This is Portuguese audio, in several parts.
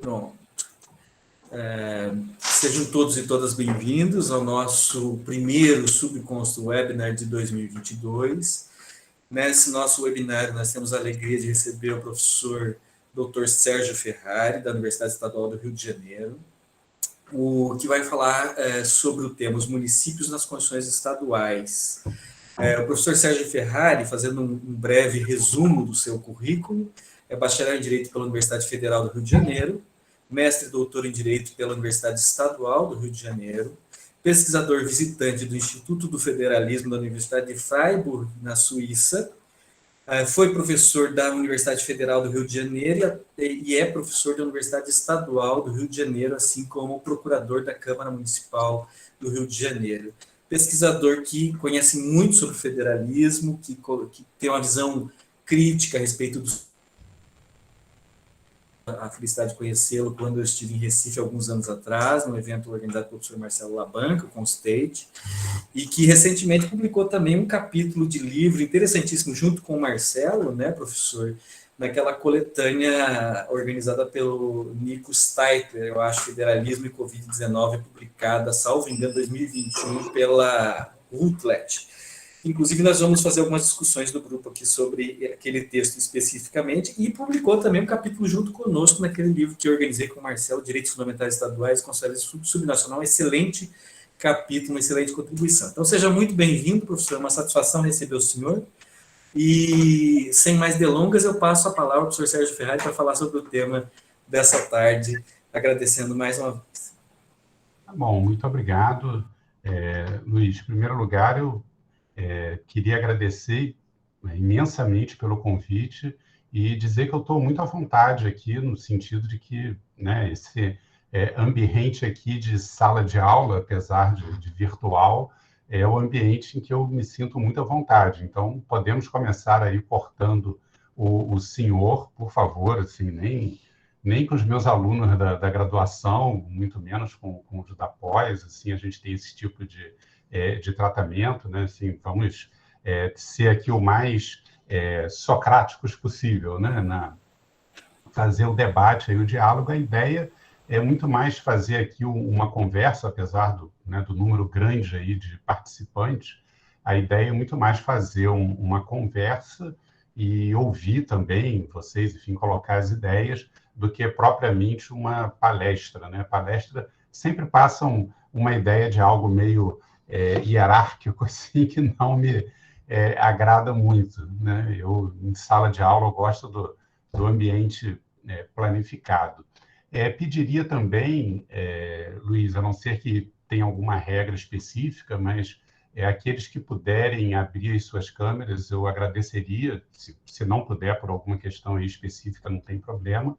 Pronto. Sejam todos e todas bem-vindos ao nosso primeiro Subconsto Webinar de 2022. Nesse nosso webinar, nós temos a alegria de receber o professor Dr. Sérgio Ferrari, da Universidade Estadual do Rio de Janeiro, o que vai falar sobre o tema Os Municípios nas Constituições Estaduais. O professor Sérgio Ferrari, fazendo um breve resumo do seu currículo, é bacharel em Direito pela Universidade Federal do Rio de Janeiro, mestre e doutor em Direito pela Universidade Estadual do Rio de Janeiro, pesquisador visitante do Instituto do Federalismo da Universidade de Freiburg, na Suíça, foi professor da Universidade Federal do Rio de Janeiro e é professor da Universidade Estadual do Rio de Janeiro, assim como procurador da Câmara Municipal do Rio de Janeiro. Pesquisador que conhece muito sobre federalismo, que tem uma visão crítica a respeito dos... A felicidade de conhecê-lo quando eu estive em Recife alguns anos atrás, num evento organizado pelo professor Marcelo Labanca, com o State, e que recentemente publicou também um capítulo de livro interessantíssimo, junto com o Marcelo, né, professor, naquela coletânea organizada pelo Nico Steitler, eu acho, Federalismo e Covid-19, publicada, salvo engano, em 2021, pela Routledge. Inclusive, nós vamos fazer algumas discussões do grupo aqui sobre aquele texto especificamente, e publicou também um capítulo junto conosco naquele livro que eu organizei com o Marcelo, Direitos Fundamentais Estaduais, Conselho Subnacional, um excelente capítulo, uma excelente contribuição. Então, seja muito bem-vindo, professor, é uma satisfação receber o senhor, e sem mais delongas, eu passo a palavra ao professor Sérgio Ferrari para falar sobre o tema dessa tarde, agradecendo mais uma vez. Bom, muito obrigado, Luiz. Em primeiro lugar, eu queria agradecer imensamente pelo convite e dizer que eu estou muito à vontade aqui, no sentido de que, né, esse ambiente aqui de sala de aula, apesar de virtual, é o ambiente em que eu me sinto muito à vontade. Então, podemos começar aí cortando o senhor, por favor, assim, nem com os meus alunos da graduação, muito menos com os da pós, assim, a gente tem esse tipo de tratamento, né? Assim, vamos ser aqui o mais socráticos possível, né? Fazer o debate, aí, o diálogo. A ideia é muito mais fazer aqui uma conversa, apesar do número grande aí de participantes, a ideia é muito mais fazer uma conversa e ouvir também vocês, enfim, colocar as ideias, do que propriamente uma palestra, né? Palestra sempre passam uma ideia de algo meio hierárquico, assim, que não me agrada muito, né? Eu, em sala de aula, eu gosto do ambiente planificado. Pediria também, Luiz, a não ser que tenha alguma regra específica, mas aqueles que puderem abrir as suas câmeras, eu agradeceria. Se não puder, por alguma questão aí específica, não tem problema,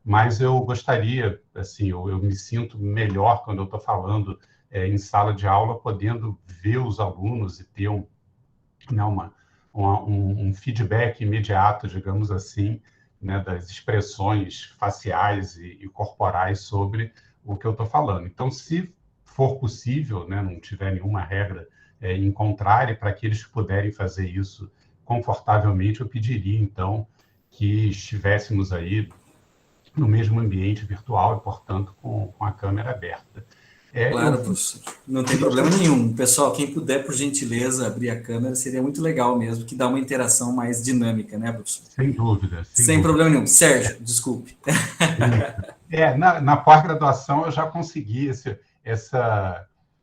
mas eu gostaria, assim, eu me sinto melhor quando eu estou falando em sala de aula, podendo ver os alunos e ter um feedback imediato, digamos assim, né, das expressões faciais e corporais sobre o que eu estou falando. Então, se for possível, né, não tiver nenhuma regra em contrário, para aqueles que puderem fazer isso confortavelmente, eu pediria, então, que estivéssemos aí no mesmo ambiente virtual e, portanto, com a câmera aberta. Claro, professor. Não tem problema nenhum. Pessoal, quem puder, por gentileza, abrir a câmera, seria muito legal mesmo, que dá uma interação mais dinâmica, né, professor? Sem dúvida. Sem problema nenhum. Sérgio, desculpe. Na pós-graduação eu já consegui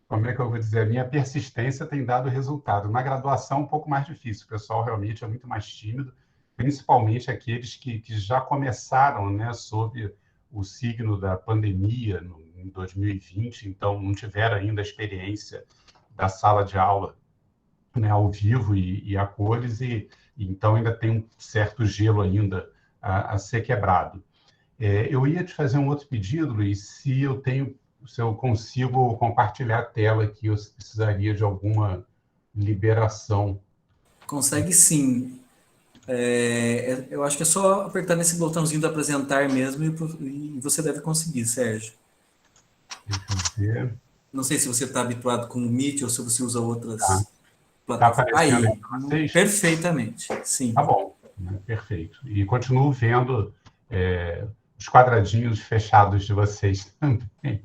como é que eu vou dizer, a minha persistência tem dado resultado. Na graduação um pouco mais difícil, o pessoal realmente é muito mais tímido, principalmente aqueles que já começaram, né, sob o signo da pandemia em 2020, então não tiveram ainda a experiência da sala de aula, né, ao vivo e a cores, e então ainda tem um certo gelo ainda a ser quebrado. Eu ia te fazer um outro pedido, Luiz, se eu consigo compartilhar a tela aqui, eu precisaria de alguma liberação. Consegue sim. Eu acho que é só apertar nesse botãozinho do apresentar mesmo e você deve conseguir, Sérgio. Deixa eu ver. Não sei se você está habituado com o Meet ou se você usa outras plataformas. Está aparecendo aí para vocês? Perfeitamente, sim. Tá bom, perfeito. E continuo vendo os quadradinhos fechados de vocês também.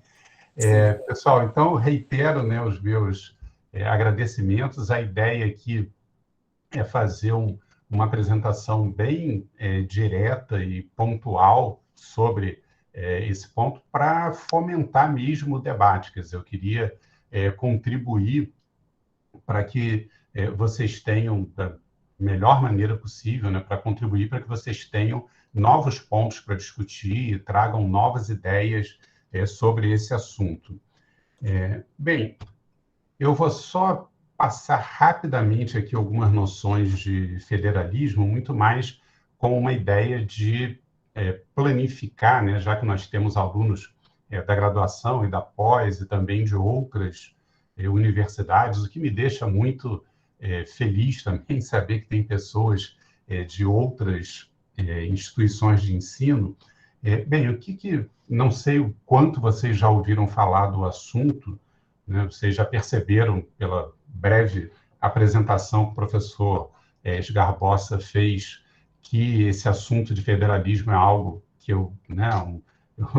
Pessoal, então, reitero, né, os meus agradecimentos. A ideia aqui é fazer uma apresentação bem direta e pontual sobre esse ponto para fomentar mesmo o debate. Quer dizer, eu queria contribuir para que vocês tenham, da melhor maneira possível, né, para contribuir para que vocês tenham novos pontos para discutir e tragam novas ideias sobre esse assunto. Bem, eu vou só passar rapidamente aqui algumas noções de federalismo, muito mais com uma ideia de planificar, né, já que nós temos alunos da graduação e da pós e também de outras universidades, o que me deixa muito feliz também saber que tem pessoas de outras instituições de ensino. Bem, não sei o quanto vocês já ouviram falar do assunto, né? Vocês já perceberam pela breve apresentação que o professor Edgar Bossa fez que esse assunto de federalismo é algo que eu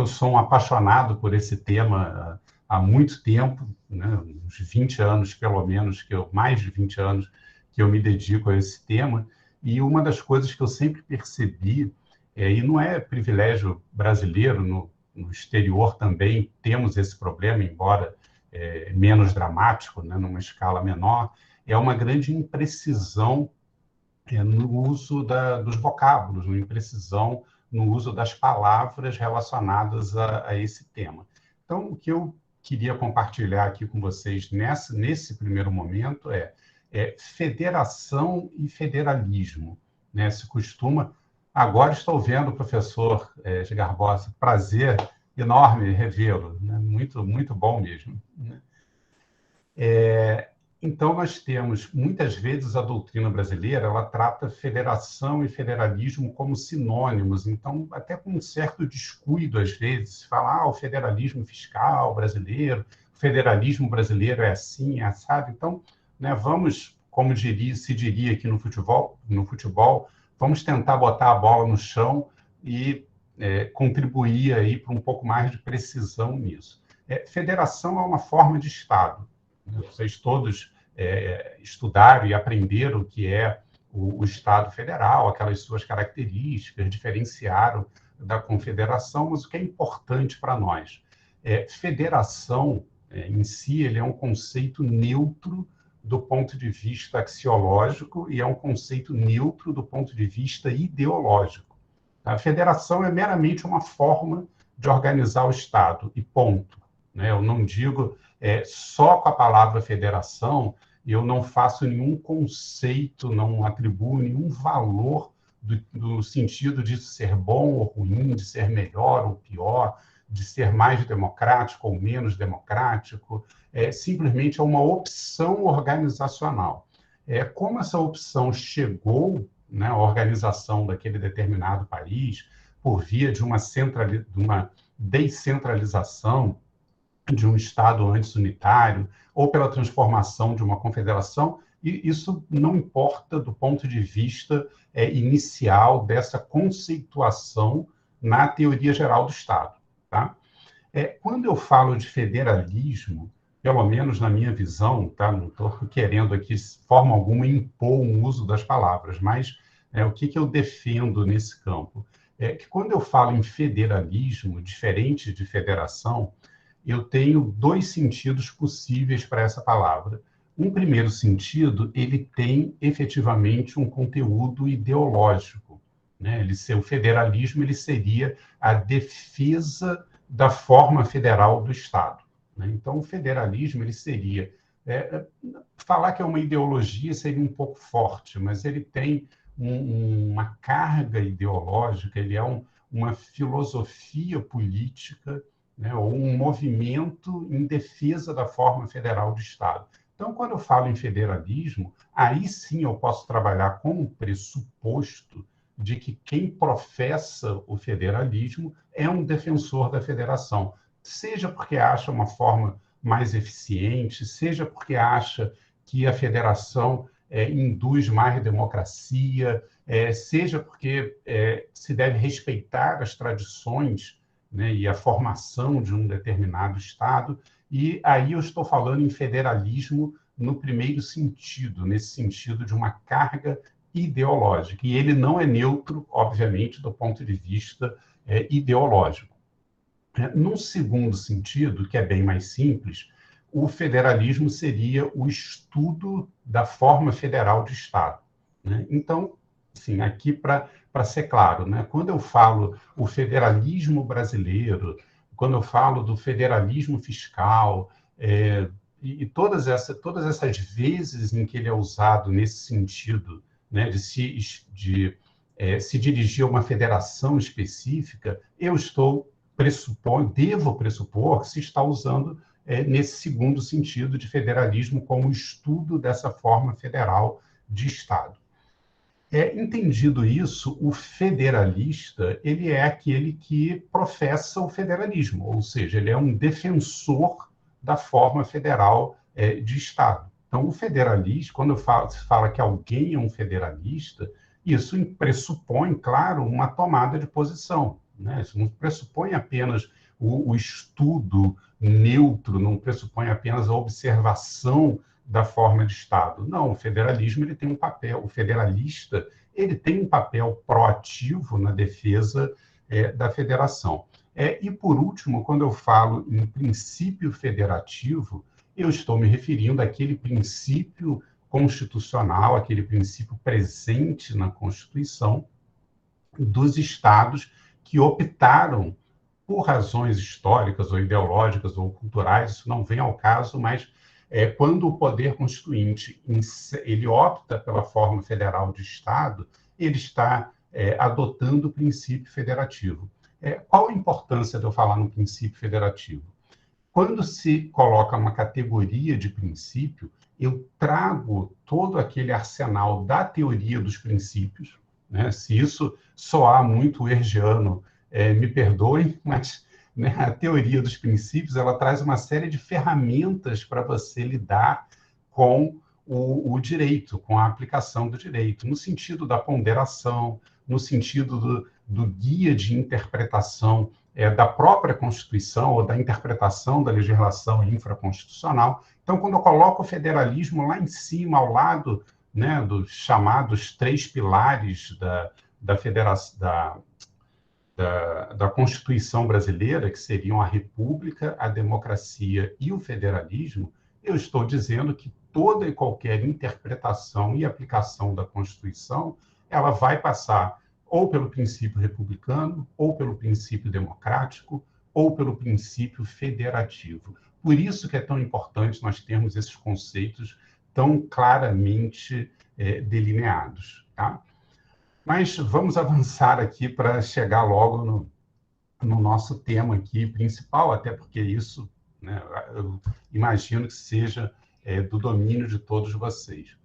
sou um apaixonado por esse tema há muito tempo, né? Uns 20 anos, pelo menos, mais de 20 anos que eu me dedico a esse tema, e uma das coisas que eu sempre percebi, e não é privilégio brasileiro, no exterior também temos esse problema, embora menos dramático, né, numa escala menor, é uma grande imprecisão no uso dos vocábulos, uma imprecisão no uso das palavras relacionadas a esse tema. Então, o que eu queria compartilhar aqui com vocês nesse primeiro momento é federação e federalismo, né? Se costuma... Agora estou vendo o professor Edgar Bossa, prazer enorme revê-lo, né? Muito, muito bom mesmo. Então, nós temos, muitas vezes, a doutrina brasileira, ela trata federação e federalismo como sinônimos, então, até com um certo descuido, às vezes, se fala, o federalismo fiscal brasileiro, o federalismo brasileiro é assim, é assado. Então, né, vamos, como se diria aqui no futebol, vamos tentar botar a bola no chão e contribuir aí para um pouco mais de precisão nisso. Federação é uma forma de Estado. Vocês todos estudaram e aprenderam o que é o Estado Federal, aquelas suas características, diferenciaram da Confederação, mas o que é importante para nós? Federação, em si, ele é um conceito neutro do ponto de vista axiológico e é um conceito neutro do ponto de vista ideológico. A federação é meramente uma forma de organizar o Estado, e ponto. Eu não digo só com a palavra federação, eu não faço nenhum conceito, não atribuo nenhum valor do sentido de ser bom ou ruim, de ser melhor ou pior, de ser mais democrático ou menos democrático. Simplesmente é uma opção organizacional. Como essa opção chegou, né, à organização daquele determinado país, por via de uma descentralização de um Estado antes unitário, ou pela transformação de uma confederação, e isso não importa do ponto de vista inicial dessa conceituação na teoria geral do Estado. Tá? Quando eu falo de federalismo, pelo menos na minha visão, tá? Não estou querendo aqui, de forma alguma, impor um uso das palavras, mas o que eu defendo nesse campo? Que quando eu falo em federalismo, diferente de federação, eu tenho dois sentidos possíveis para essa palavra. Um primeiro sentido, ele tem efetivamente um conteúdo ideológico, né? O federalismo ele seria a defesa da forma federal do Estado, né? Então, o federalismo ele seria... falar que é uma ideologia seria um pouco forte, mas ele tem uma carga ideológica, ele é uma filosofia política, né, ou um movimento em defesa da forma federal do Estado. Então, quando eu falo em federalismo, aí sim eu posso trabalhar com o pressuposto de que quem professa o federalismo é um defensor da federação, seja porque acha uma forma mais eficiente, seja porque acha que a federação induz mais democracia, seja porque se deve respeitar as tradições, né, e a formação de um determinado Estado, e aí eu estou falando em federalismo no primeiro sentido, nesse sentido de uma carga ideológica, e ele não é neutro, obviamente, do ponto de vista ideológico. Num segundo sentido, que é bem mais simples, o federalismo seria o estudo da forma federal de Estado, né? Então, assim, aqui para ser claro, né, quando eu falo o federalismo brasileiro, quando eu falo do federalismo fiscal, e todas essas vezes em que ele é usado nesse sentido, né, de se dirigir a uma federação específica, eu devo pressupor que se está usando nesse segundo sentido de federalismo como estudo dessa forma federal de Estado. Entendido isso, o federalista ele é aquele que professa o federalismo, ou seja, ele é um defensor da forma federal de Estado. Então, o federalista, quando se fala que alguém é um federalista, isso pressupõe, claro, uma tomada de posição, né? Isso não pressupõe apenas o estudo neutro, não pressupõe apenas a observação da forma de Estado. Não, o federalismo ele tem um papel, o federalista ele tem um papel proativo na defesa da federação. E, por último, quando eu falo em princípio federativo, eu estou me referindo àquele princípio constitucional, aquele princípio presente na Constituição dos estados que optaram por razões históricas ou ideológicas ou culturais, isso não vem ao caso, mas quando o poder constituinte ele opta pela forma federal de Estado, ele está adotando o princípio federativo. Qual a importância de eu falar no princípio federativo? Quando se coloca uma categoria de princípio, eu trago todo aquele arsenal da teoria dos princípios, né? Se isso soar muito hergiano, me perdoem, mas né, a teoria dos princípios ela traz uma série de ferramentas para você lidar com o direito, com a aplicação do direito, no sentido da ponderação, no sentido do guia de interpretação da própria Constituição ou da interpretação da legislação infraconstitucional. Então, quando eu coloco o federalismo lá em cima, ao lado, né, dos chamados 3 pilares da Constituição brasileira, que seriam a República, a democracia e o federalismo, eu estou dizendo que toda e qualquer interpretação e aplicação da Constituição, ela vai passar ou pelo princípio republicano, ou pelo princípio democrático, ou pelo princípio federativo. Por isso que é tão importante nós termos esses conceitos tão claramente delineados, tá? Mas vamos avançar aqui para chegar logo no nosso tema aqui principal, até porque isso, né, eu imagino que seja do domínio de todos vocês.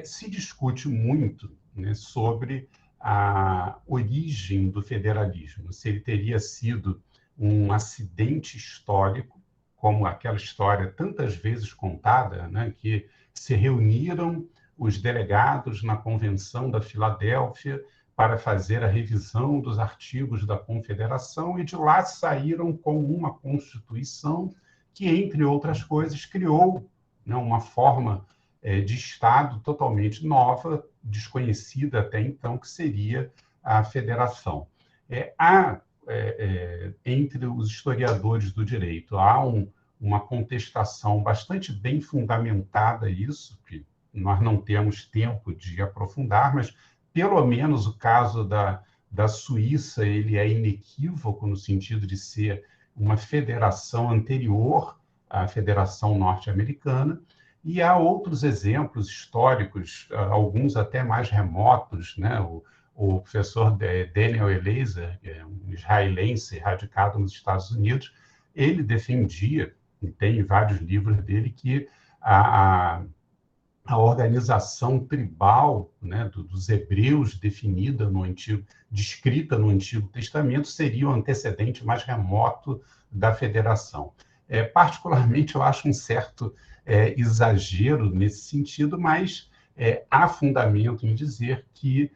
Se discute muito, né, sobre a origem do federalismo, se ele teria sido um acidente histórico, como aquela história tantas vezes contada, né, que se reuniram os delegados na Convenção da Filadélfia para fazer a revisão dos artigos da Confederação e de lá saíram com uma Constituição que, entre outras coisas, criou, né, uma forma de Estado totalmente nova, desconhecida até então, que seria a federação. Entre os historiadores do direito, há uma contestação bastante bem fundamentada isso, que nós não temos tempo de aprofundar, mas pelo menos o caso da Suíça ele é inequívoco no sentido de ser uma federação anterior à Federação Norte-Americana, e há outros exemplos históricos, alguns até mais remotos, né? O professor Daniel Eliezer, um israelense radicado nos Estados Unidos, ele defendia, e tem vários livros dele, que a organização tribal, né, dos hebreus descrita no Antigo Testamento seria o antecedente mais remoto da federação. Particularmente, eu acho um certo exagero nesse sentido, mas há fundamento em dizer que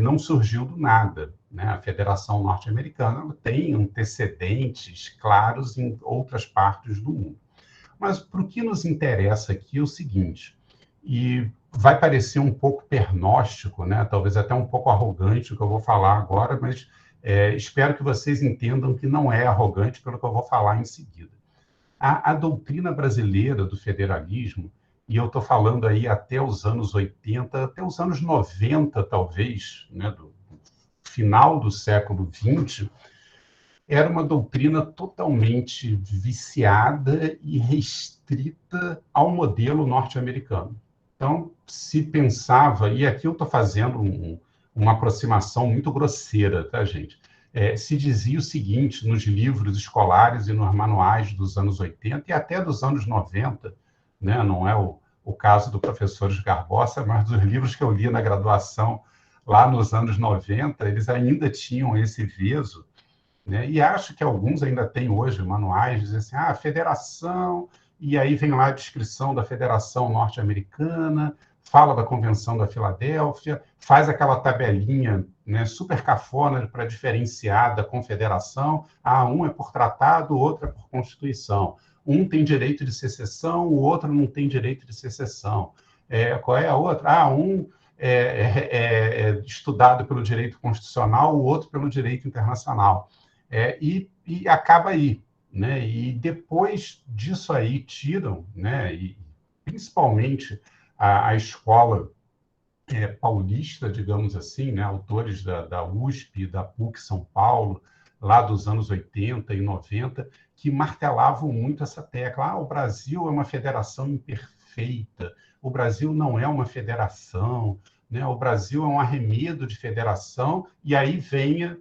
não surgiu do nada, né? A Federação Norte-Americana tem antecedentes claros em outras partes do mundo. Mas para o que nos interessa aqui é o seguinte, e vai parecer um pouco pernóstico, né? Talvez até um pouco arrogante o que eu vou falar agora, mas espero que vocês entendam que não é arrogante pelo que eu vou falar em seguida. A doutrina brasileira do federalismo, e eu estou falando aí até os anos 80, até os anos 90, talvez, né, do final do século XX, era uma doutrina totalmente viciada e restrita ao modelo norte-americano. Então, se pensava, e aqui eu estou fazendo uma aproximação muito grosseira, tá, gente? Se dizia o seguinte nos livros escolares e nos manuais dos anos 80 e até dos anos 90, né? Não é o caso do professor Esgarbosa, mas dos livros que eu li na graduação lá nos anos 90, eles ainda tinham esse veso, né? E acho que alguns ainda têm hoje manuais, dizem assim, a federação, e aí vem lá a descrição da Federação Norte-Americana, fala da Convenção da Filadélfia, faz aquela tabelinha, né, super cafona para diferenciar da confederação. Um é por tratado, o outro é por Constituição. Um tem direito de secessão, o outro não tem direito de secessão. Qual é a outra? Um é estudado pelo direito constitucional, o outro pelo direito internacional. E acaba aí, né? E depois disso aí tiram, né? E principalmente a escola paulista, digamos assim, né? Autores da USP, da PUC São Paulo, lá dos anos 80 e 90, que martelavam muito essa tecla. O Brasil é uma federação imperfeita, o Brasil não é uma federação, né? O Brasil é um arremedo de federação, e aí vinha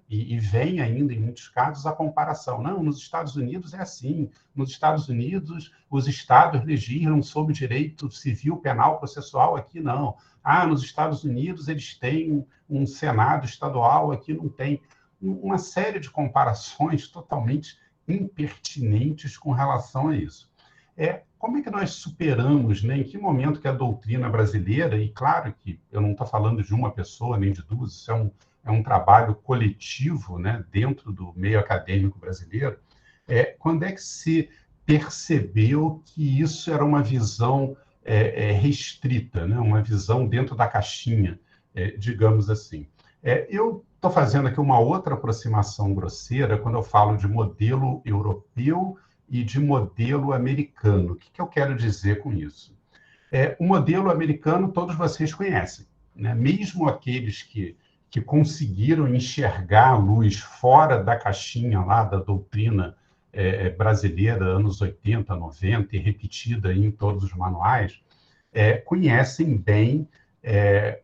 e vem ainda, em muitos casos, a comparação. Não, nos Estados Unidos é assim. Nos Estados Unidos, os estados legislam sob direito civil, penal, processual, aqui não. Nos Estados Unidos eles têm um Senado estadual, aqui não tem. Uma série de comparações totalmente impertinentes com relação a isso. Como é que nós superamos, né? Em que momento que a doutrina brasileira, e claro que eu não estou falando de uma pessoa nem de duas, isso é um trabalho coletivo, né, dentro do meio acadêmico brasileiro, quando é que se percebeu que isso era uma visão restrita, né, uma visão dentro da caixinha, digamos assim. Eu estou fazendo aqui uma outra aproximação grosseira quando eu falo de modelo europeu e de modelo americano. O que eu quero dizer com isso? O modelo americano todos vocês conhecem, né? Mesmo aqueles que conseguiram enxergar a luz fora da caixinha lá da doutrina brasileira, anos 80, 90, e repetida em todos os manuais, conhecem bem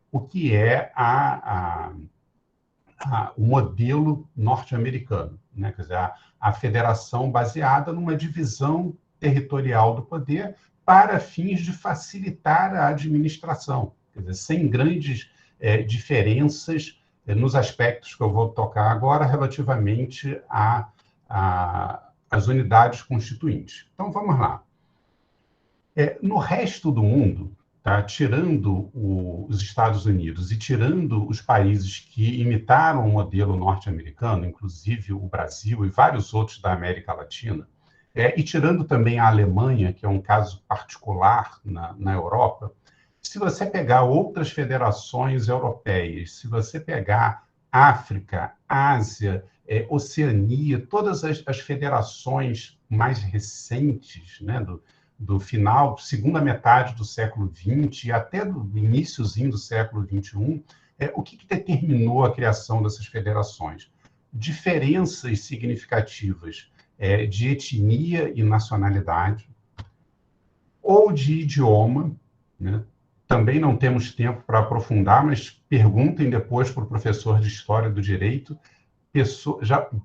o que é o modelo norte-americano, né? Quer dizer, a federação baseada numa divisão territorial do poder para fins de facilitar a administração, quer dizer, sem grandes diferenças nos aspectos que eu vou tocar agora relativamente às unidades constituintes. Então, vamos lá. No resto do mundo, tá, tirando os Estados Unidos e tirando os países que imitaram o modelo norte-americano, inclusive o Brasil e vários outros da América Latina, e tirando também a Alemanha, que é um caso particular na Europa, se você pegar outras federações europeias, se você pegar África, Ásia, Oceania, todas as federações mais recentes, né, do final, segunda metade do século XX e até do iniciozinho do século XXI, o que determinou a criação dessas federações? Diferenças significativas de etnia e nacionalidade, ou de idioma, né? Também não temos tempo para aprofundar, mas perguntem depois para o professor de História do Direito.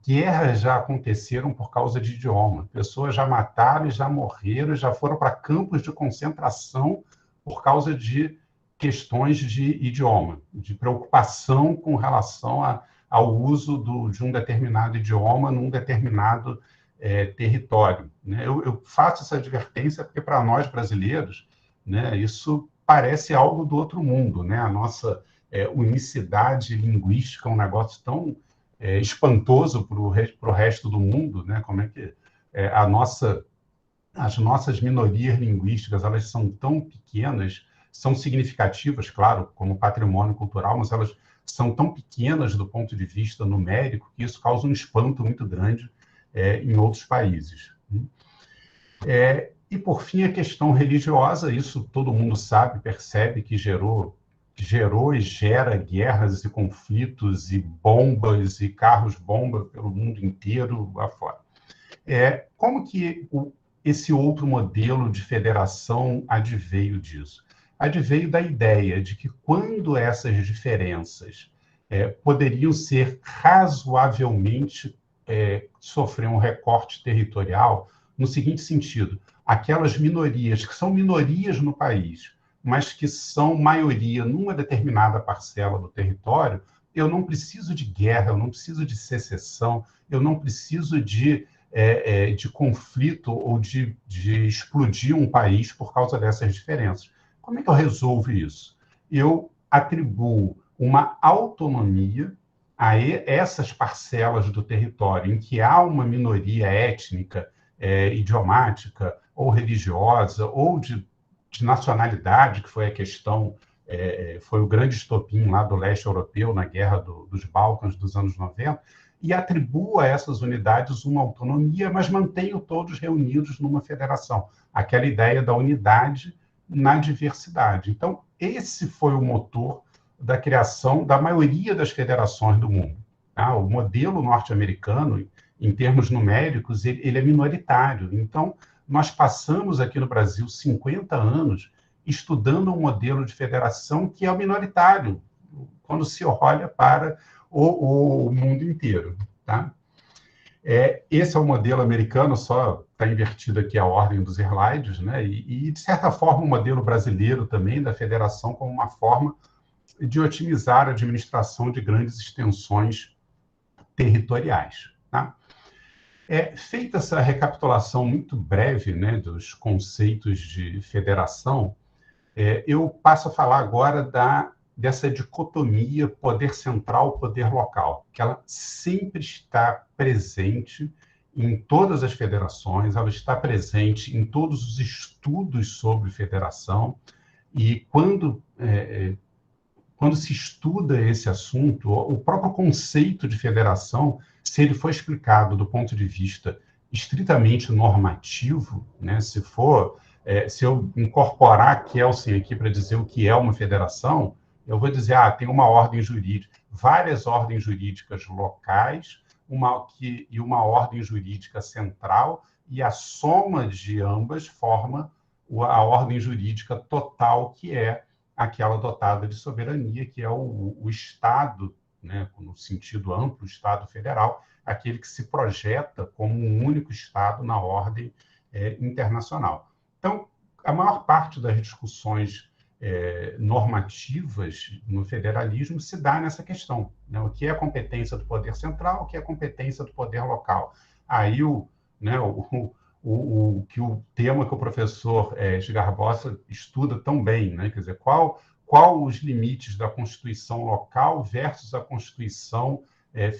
Guerras já aconteceram por causa de idioma. Pessoas já mataram e já morreram, já foram para campos de concentração por causa de questões de idioma, de preocupação com relação ao uso de um determinado idioma num determinado território, né? Eu faço essa advertência porque, para nós brasileiros, né, isso parece algo do outro mundo, né? A nossa unicidade linguística, um negócio tão espantoso para o resto do mundo, né? Como é que as nossas minorias linguísticas, elas são tão pequenas, são significativas, claro, como patrimônio cultural, mas elas são tão pequenas do ponto de vista numérico que isso causa um espanto muito grande em outros países. E, por fim, a questão religiosa, isso todo mundo sabe, percebe que gerou e gera guerras e conflitos e bombas e carros-bomba pelo mundo inteiro afora. Como que esse outro modelo de federação adveio disso? Adveio da ideia de que quando essas diferenças poderiam ser razoavelmente sofrer um recorte territorial, no seguinte sentido: aquelas minorias que são minorias no país, mas que são maioria numa determinada parcela do território, eu não preciso de guerra, eu não preciso de secessão, eu não preciso de conflito ou de explodir um país por causa dessas diferenças. Como é que eu resolvo isso? Eu atribuo uma autonomia a essas parcelas do território em que há uma minoria étnica, idiomática, ou religiosa, ou de nacionalidade, que foi a questão, foi o grande estopim lá do leste europeu, na guerra dos Balcãs dos anos 90, e atribuo a essas unidades uma autonomia, mas mantenho todos reunidos numa federação. Aquela ideia da unidade na diversidade. Então, esse foi o motor da criação da maioria das federações do mundo. O modelo norte-americano, em termos numéricos, ele é minoritário. Então, nós passamos aqui no Brasil 50 anos estudando um modelo de federação que é o minoritário, quando se olha para o mundo inteiro. Tá? Esse é o modelo americano, só está invertido aqui a ordem dos slides, né? E, de certa forma, o modelo brasileiro também, da federação, como uma forma de otimizar a administração de grandes extensões territoriais. Tá? Feita essa recapitulação muito breve, né, dos conceitos de federação, eu passo a falar agora dessa dicotomia poder central, poder local, que ela sempre está presente em todas as federações, ela está presente em todos os estudos sobre federação, e quando se estuda esse assunto, o próprio conceito de federação, se ele for explicado do ponto de vista estritamente normativo, né, se eu incorporar Kelsen aqui para dizer o que é uma federação, eu vou dizer, tem uma ordem jurídica, várias ordens jurídicas locais, e uma ordem jurídica central, e a soma de ambas forma a ordem jurídica total, que é aquela dotada de soberania, que é o Estado, né, no sentido amplo, o Estado federal, aquele que se projeta como um único Estado na ordem internacional. Então, a maior parte das discussões normativas no federalismo se dá nessa questão, né? O que é a competência do poder central, o que é a competência do poder local. Aí o tema que o professor Edgar Bossa estuda tão bem, né? Quer dizer, qual os limites da Constituição local versus a Constituição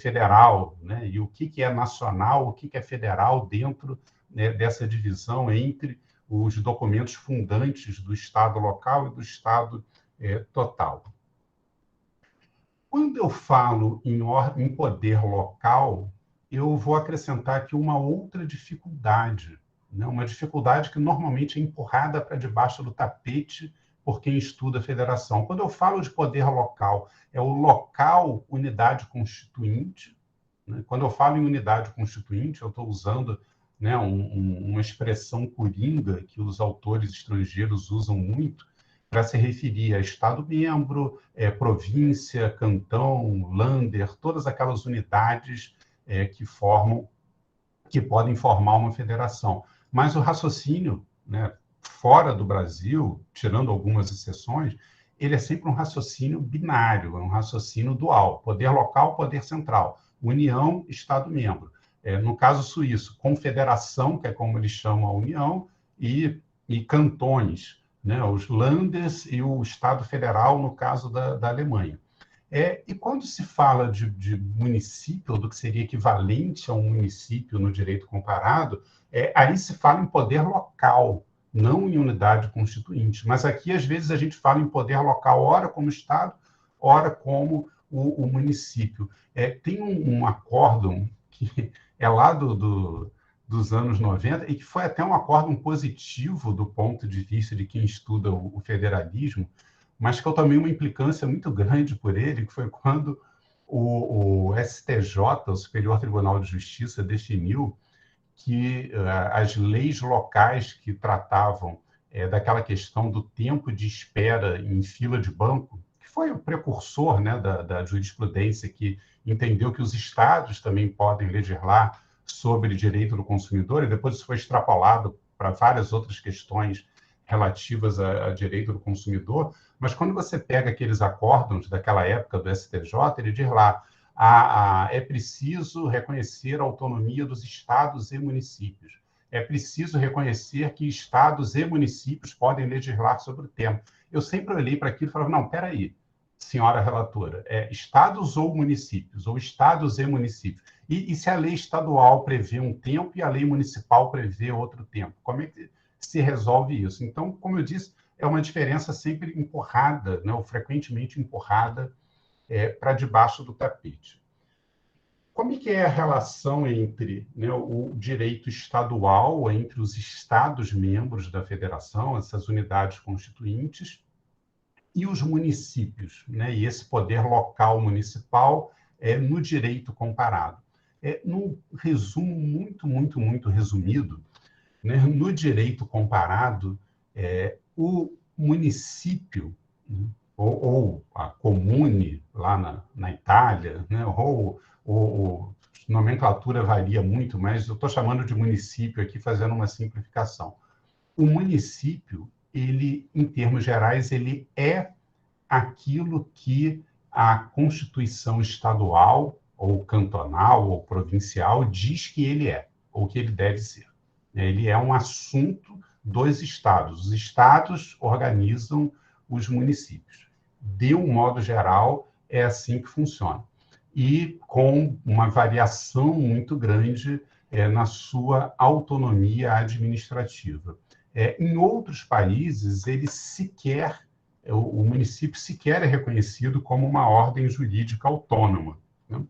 federal, né? E o que é nacional, o que é federal dentro, né, dessa divisão entre os documentos fundantes do Estado local e do Estado total. Quando eu falo em poder local, eu vou acrescentar aqui uma outra dificuldade, né? Uma dificuldade que normalmente é empurrada para debaixo do tapete por quem estuda a federação. Quando eu falo de poder local, é o local unidade constituinte, né? Quando eu falo em unidade constituinte, eu estou usando, né, uma expressão coringa que os autores estrangeiros usam muito para se referir a Estado-membro, província, cantão, lander, todas aquelas unidades que podem formar uma federação. Mas o raciocínio, né, fora do Brasil, tirando algumas exceções, ele é sempre um raciocínio binário, um raciocínio dual, poder local, poder central, União, Estado-membro. No caso suíço, confederação, que é como eles chamam a União, e cantões, né? Os Landes e o Estado Federal, no caso da Alemanha. E quando se fala de município, ou do que seria equivalente a um município no direito comparado, aí se fala em poder local, não em unidade constituinte. Mas aqui, às vezes, a gente fala em poder local, ora como Estado, ora como o município. Tem um acórdão que é lá dos anos 90 e que foi até um acórdão positivo do ponto de vista de quem estuda o federalismo, mas que eu tomei uma implicância muito grande por ele, que foi quando o STJ, o Superior Tribunal de Justiça, definiu que as leis locais que tratavam daquela questão do tempo de espera em fila de banco, que foi o precursor, né, da jurisprudência que entendeu que os estados também podem legislar sobre direito do consumidor, e depois isso foi extrapolado para várias outras questões relativas a direito do consumidor. Mas quando você pega aqueles acórdãos daquela época do STJ, ele diz lá: é preciso reconhecer a autonomia dos estados e municípios. É preciso reconhecer que estados e municípios podem legislar sobre o tema. Eu sempre olhei para aquilo e falava: não, espera aí, senhora relatora, estados ou municípios, ou estados e municípios? E se a lei estadual prevê um tempo e a lei municipal prevê outro tempo? Como é que se resolve isso? Então, como eu disse, é uma diferença sempre empurrada, né, ou frequentemente empurrada para debaixo do tapete. Como é que é a relação entre, né, o direito estadual, entre os estados-membros da federação, essas unidades constituintes, e os municípios, né, e esse poder local municipal no direito comparado? Num resumo muito resumido, né, no direito comparado, o município, né, ou a comune lá na Itália, né, ou a nomenclatura varia muito, mas eu estou chamando de município aqui, fazendo uma simplificação. O município, ele, em termos gerais, ele é aquilo que a Constituição estadual, ou cantonal, ou provincial, diz que ele é, ou que ele deve ser. Ele é um assunto dos estados. Os estados organizam os municípios. De um modo geral, é assim que funciona. E com uma variação muito grande na sua autonomia administrativa. Em outros países, o município sequer é reconhecido como uma ordem jurídica autônoma, né?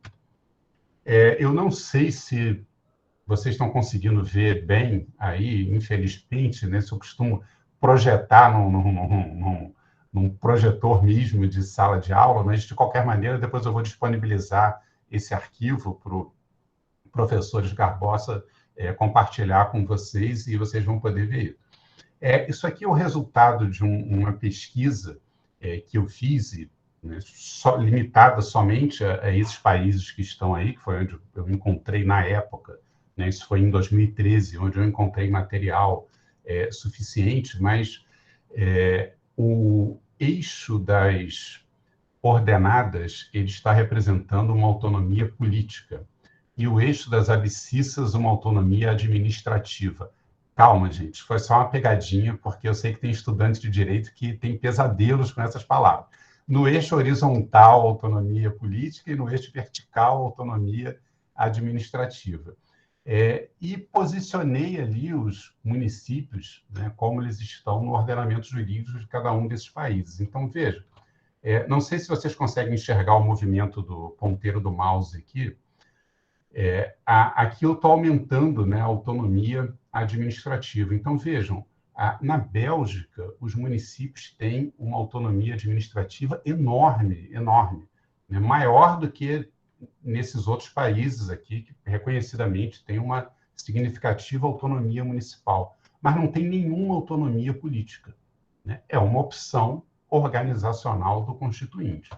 Eu não sei se vocês estão conseguindo ver bem aí, infelizmente, né, se eu costumo projetar num projetor mesmo de sala de aula, mas, de qualquer maneira, depois eu vou disponibilizar esse arquivo para o professor Esgarbosa compartilhar com vocês, e vocês vão poder ver isso. Isso aqui é o resultado de uma pesquisa que eu fiz, né, limitada somente a esses países que estão aí, que foi onde eu encontrei na época, né, isso foi em 2013, onde eu encontrei material suficiente, mas o eixo das ordenadas ele está representando uma autonomia política, e o eixo das abscissas uma autonomia administrativa. Calma, gente, foi só uma pegadinha, porque eu sei que tem estudantes de direito que têm pesadelos com essas palavras. No eixo horizontal, autonomia política, e no eixo vertical, autonomia administrativa. E posicionei ali os municípios, né, como eles estão no ordenamento jurídico de cada um desses países. Então, veja, não sei se vocês conseguem enxergar o movimento do ponteiro do mouse aqui. Aqui eu estou aumentando, né, a autonomia administrativa. Então, vejam, na Bélgica, os municípios têm uma autonomia administrativa enorme, né, maior do que nesses outros países aqui, que reconhecidamente têm uma significativa autonomia municipal, mas não tem nenhuma autonomia política, né? É uma opção organizacional do Constituinte.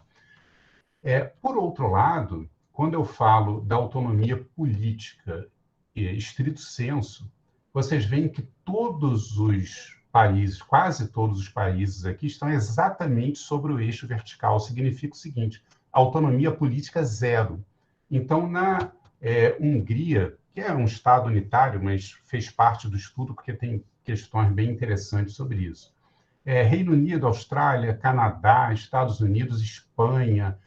Por outro lado, quando eu falo da autonomia política, estrito senso, vocês veem que todos os países, quase todos os países aqui, estão exatamente sobre o eixo vertical. Significa o seguinte: autonomia política zero. Então, na Hungria, que é um Estado unitário, mas fez parte do estudo porque tem questões bem interessantes sobre isso, Reino Unido, Austrália, Canadá, Estados Unidos, Espanha,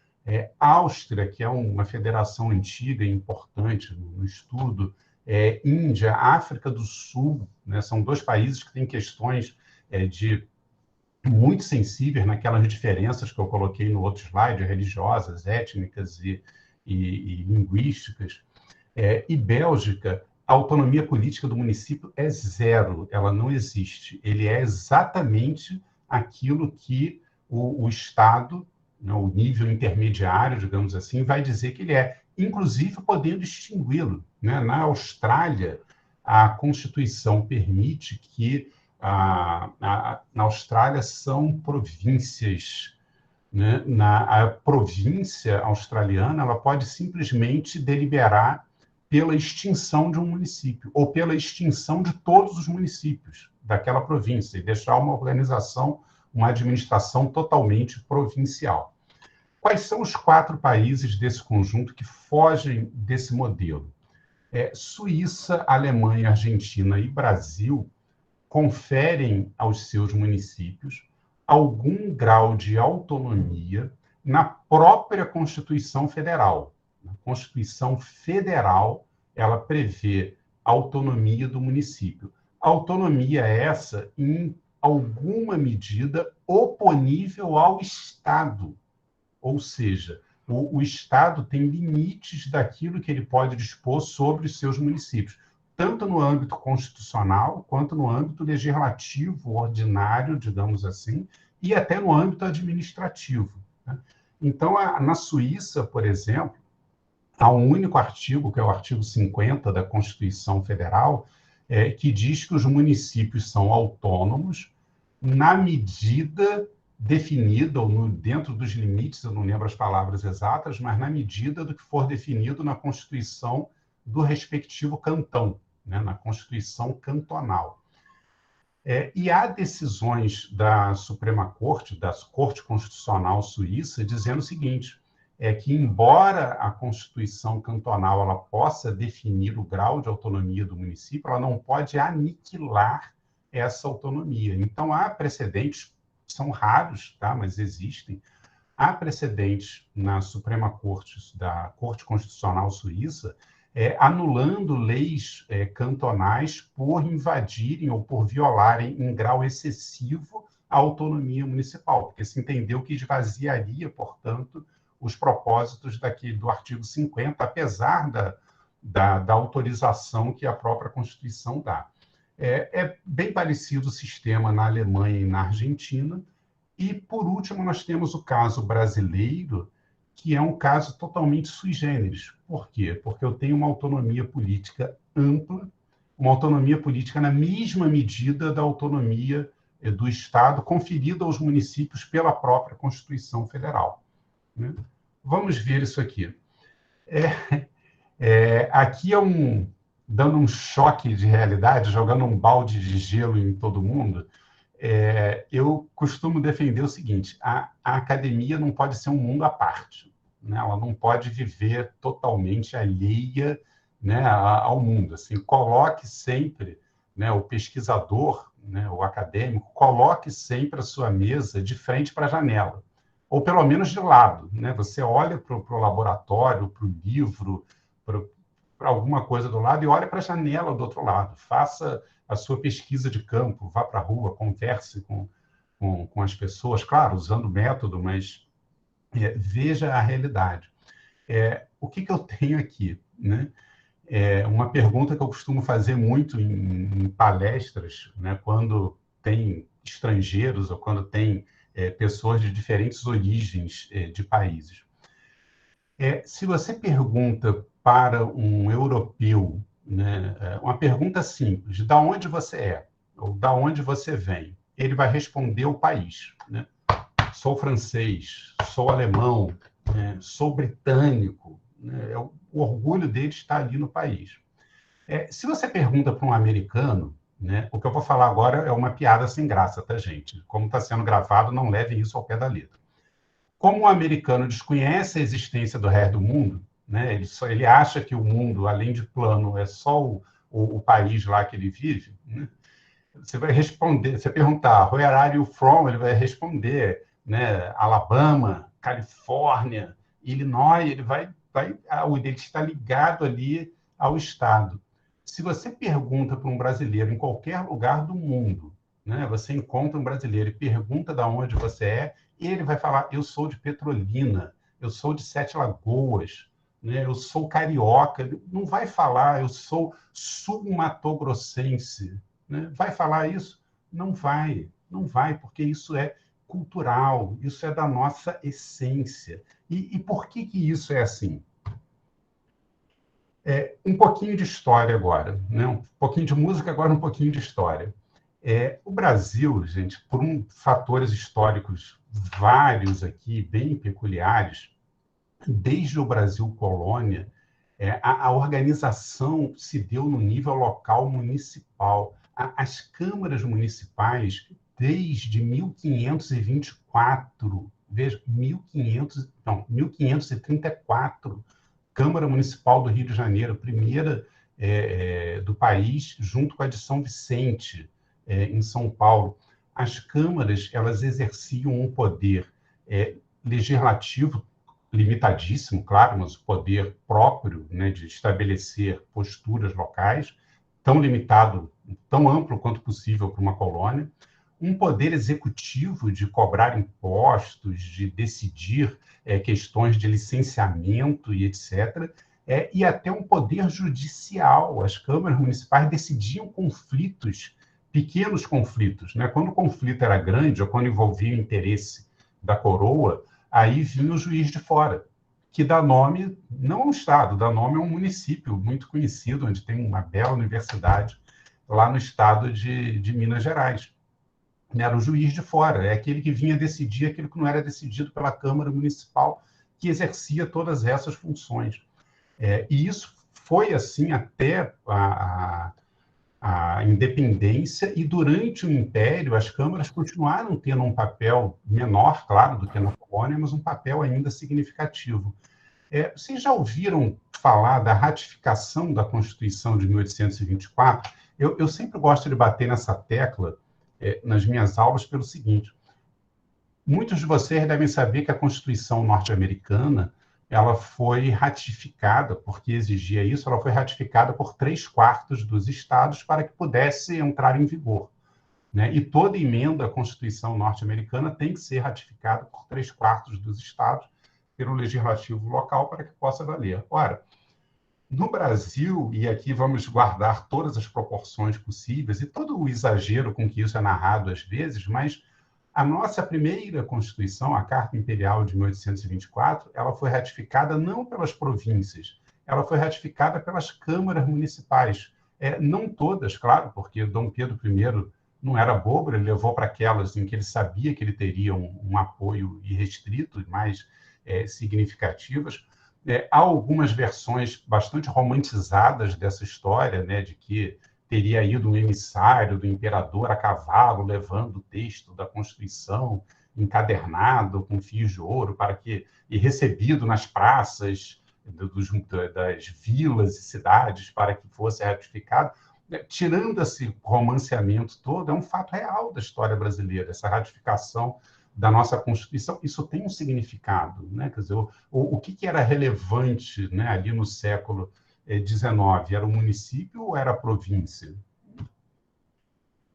Áustria, que é uma federação antiga e importante no estudo, Índia, África do Sul, né, são 2 países que têm questões de muito sensíveis naquelas diferenças que eu coloquei no outro slide, religiosas, étnicas e linguísticas. E Bélgica, a autonomia política do município é zero, ela não existe. Ele é exatamente aquilo que o Estado, né, o nível intermediário, digamos assim, vai dizer que ele é, inclusive podendo extingui-lo, né? Na Austrália, a Constituição permite que na Austrália são províncias, né? A província australiana ela pode simplesmente deliberar pela extinção de um município ou pela extinção de todos os municípios daquela província e deixar uma organização, uma administração totalmente provincial. Quais são os 4 países desse conjunto que fogem desse modelo? Suíça, Alemanha, Argentina e Brasil conferem aos seus municípios algum grau de autonomia na própria Constituição Federal. A Constituição Federal, ela prevê a autonomia do município. Autonomia essa, em alguma medida, oponível ao Estado. Ou seja, o Estado tem limites daquilo que ele pode dispor sobre os seus municípios, tanto no âmbito constitucional, quanto no âmbito legislativo ordinário, digamos assim, e até no âmbito administrativo. Então, na Suíça, por exemplo, há um único artigo, que é o artigo 50 da Constituição Federal, que diz que os municípios são autônomos na medida definida, ou dentro dos limites, eu não lembro as palavras exatas, mas na medida do que for definido na Constituição do respectivo cantão, né, na Constituição cantonal. E há decisões da Suprema Corte, da Corte Constitucional Suíça, dizendo o seguinte, que embora a Constituição cantonal ela possa definir o grau de autonomia do município, ela não pode aniquilar essa autonomia. Então, há precedentes, são raros, tá, mas existem, há precedentes na Suprema Corte, da Corte Constitucional Suíça, anulando leis cantonais por invadirem ou por violarem em grau excessivo a autonomia municipal, porque se entendeu que esvaziaria, portanto, os propósitos do artigo 50, apesar da autorização que a própria Constituição dá. É bem parecido o sistema na Alemanha e na Argentina. E, por último, nós temos o caso brasileiro, que é um caso totalmente sui generis. Por quê? Porque eu tenho uma autonomia política ampla, uma autonomia política na mesma medida da autonomia do Estado conferida aos municípios pela própria Constituição Federal. Né? Vamos ver isso aqui. Aqui dando um choque de realidade, jogando um balde de gelo em todo mundo. Eu costumo defender o seguinte, a academia não pode ser um mundo à parte, né? Ela não pode viver totalmente alheia, né, ao mundo. Assim, coloque sempre, né, o pesquisador, né, o acadêmico, coloque sempre a sua mesa de frente para a janela, ou pelo menos de lado. Né? Você olha para o laboratório, para o livro, para alguma coisa do lado e olha para a janela do outro lado. Faça a sua pesquisa de campo, vá para a rua, converse com as pessoas, claro, usando método, mas veja a realidade. O que eu tenho aqui? Né? Uma pergunta que eu costumo fazer muito em palestras, né, quando tem estrangeiros ou quando tem pessoas de diferentes origens de países. Se você pergunta para um europeu, né, uma pergunta simples, de onde você é, ou de onde você vem, ele vai responder o país. Né? Sou francês, sou alemão, né, sou britânico. Né, o orgulho dele está ali no país. Se você pergunta para um americano, né, o que eu vou falar agora é uma piada sem graça, tá, gente? Como está sendo gravado, não levem isso ao pé da letra. Como o americano desconhece a existência do resto do mundo, né, ele acha que o mundo, além de plano, é só o país lá que ele vive, né, você vai responder, você perguntar, where are you from? Ele vai responder, né, Alabama, Califórnia, Illinois, ele está ligado ali ao estado. Se você pergunta para um brasileiro em qualquer lugar do mundo, né, você encontra um brasileiro e pergunta de onde você é, ele vai falar, eu sou de Petrolina, eu sou de Sete Lagoas, né, eu sou carioca. Ele não vai falar, eu sou sul-matogrossense. Né? Vai falar isso? Não vai, não vai, porque isso é cultural, isso é da nossa essência. E por que isso é assim? Um pouquinho de história agora, né? Um pouquinho de música, agora um pouquinho de história. O Brasil, gente, por fatores históricos vários aqui, bem peculiares, desde o Brasil colônia, a organização se deu no nível local municipal. As câmaras municipais, desde 1524, veja, 1534, Câmara Municipal do Rio de Janeiro, primeira do país, junto com a de São Vicente, em São Paulo. As câmaras, elas exerciam um poder legislativo limitadíssimo, claro, mas o poder próprio, né, de estabelecer posturas locais, tão limitado, tão amplo quanto possível para uma colônia, um poder executivo de cobrar impostos, de decidir questões de licenciamento e etc., e até um poder judicial. As câmaras municipais decidiam conflitos, pequenos conflitos. Né? Quando o conflito era grande, ou quando envolvia o interesse da coroa, aí vinha o juiz de fora, que dá nome, não a um estado, dá nome a um município muito conhecido, onde tem uma bela universidade, lá no estado de Minas Gerais. Era o juiz de fora, é aquele que vinha decidir aquilo que não era decidido pela Câmara Municipal, que exercia todas essas funções. E isso foi assim até a independência, e durante o Império as câmaras continuaram tendo um papel menor, claro, do que na colônia, mas um papel ainda significativo. Vocês já ouviram falar da ratificação da Constituição de 1824? Eu sempre gosto de bater nessa tecla nas minhas aulas pelo seguinte: muitos de vocês devem saber que a Constituição norte-americana ela foi ratificada, porque exigia isso, ela foi ratificada por 3/4 dos estados para que pudesse entrar em vigor. Né? E toda emenda à Constituição norte-americana tem que ser ratificada por 3/4 dos estados pelo legislativo local para que possa valer. Ora, no Brasil, e aqui vamos guardar todas as proporções possíveis e todo o exagero com que isso é narrado às vezes, mas a nossa primeira Constituição, a Carta Imperial de 1824, ela foi ratificada não pelas províncias, ela foi ratificada pelas câmaras municipais. Não todas, claro, porque Dom Pedro I não era bobo, ele levou para aquelas em que ele sabia que ele teria um apoio irrestrito e mais significativas. Há algumas versões bastante romantizadas dessa história, né, de que teria ido um emissário do imperador a cavalo, levando o texto da Constituição encadernado com fios de ouro e recebido nas praças das vilas e cidades para que fosse ratificado. Tirando esse romanceamento todo, é um fato real da história brasileira, essa ratificação da nossa Constituição. Isso tem um significado, né? Quer dizer, o que era relevante, né, ali no século XIX? Era o município ou era a província?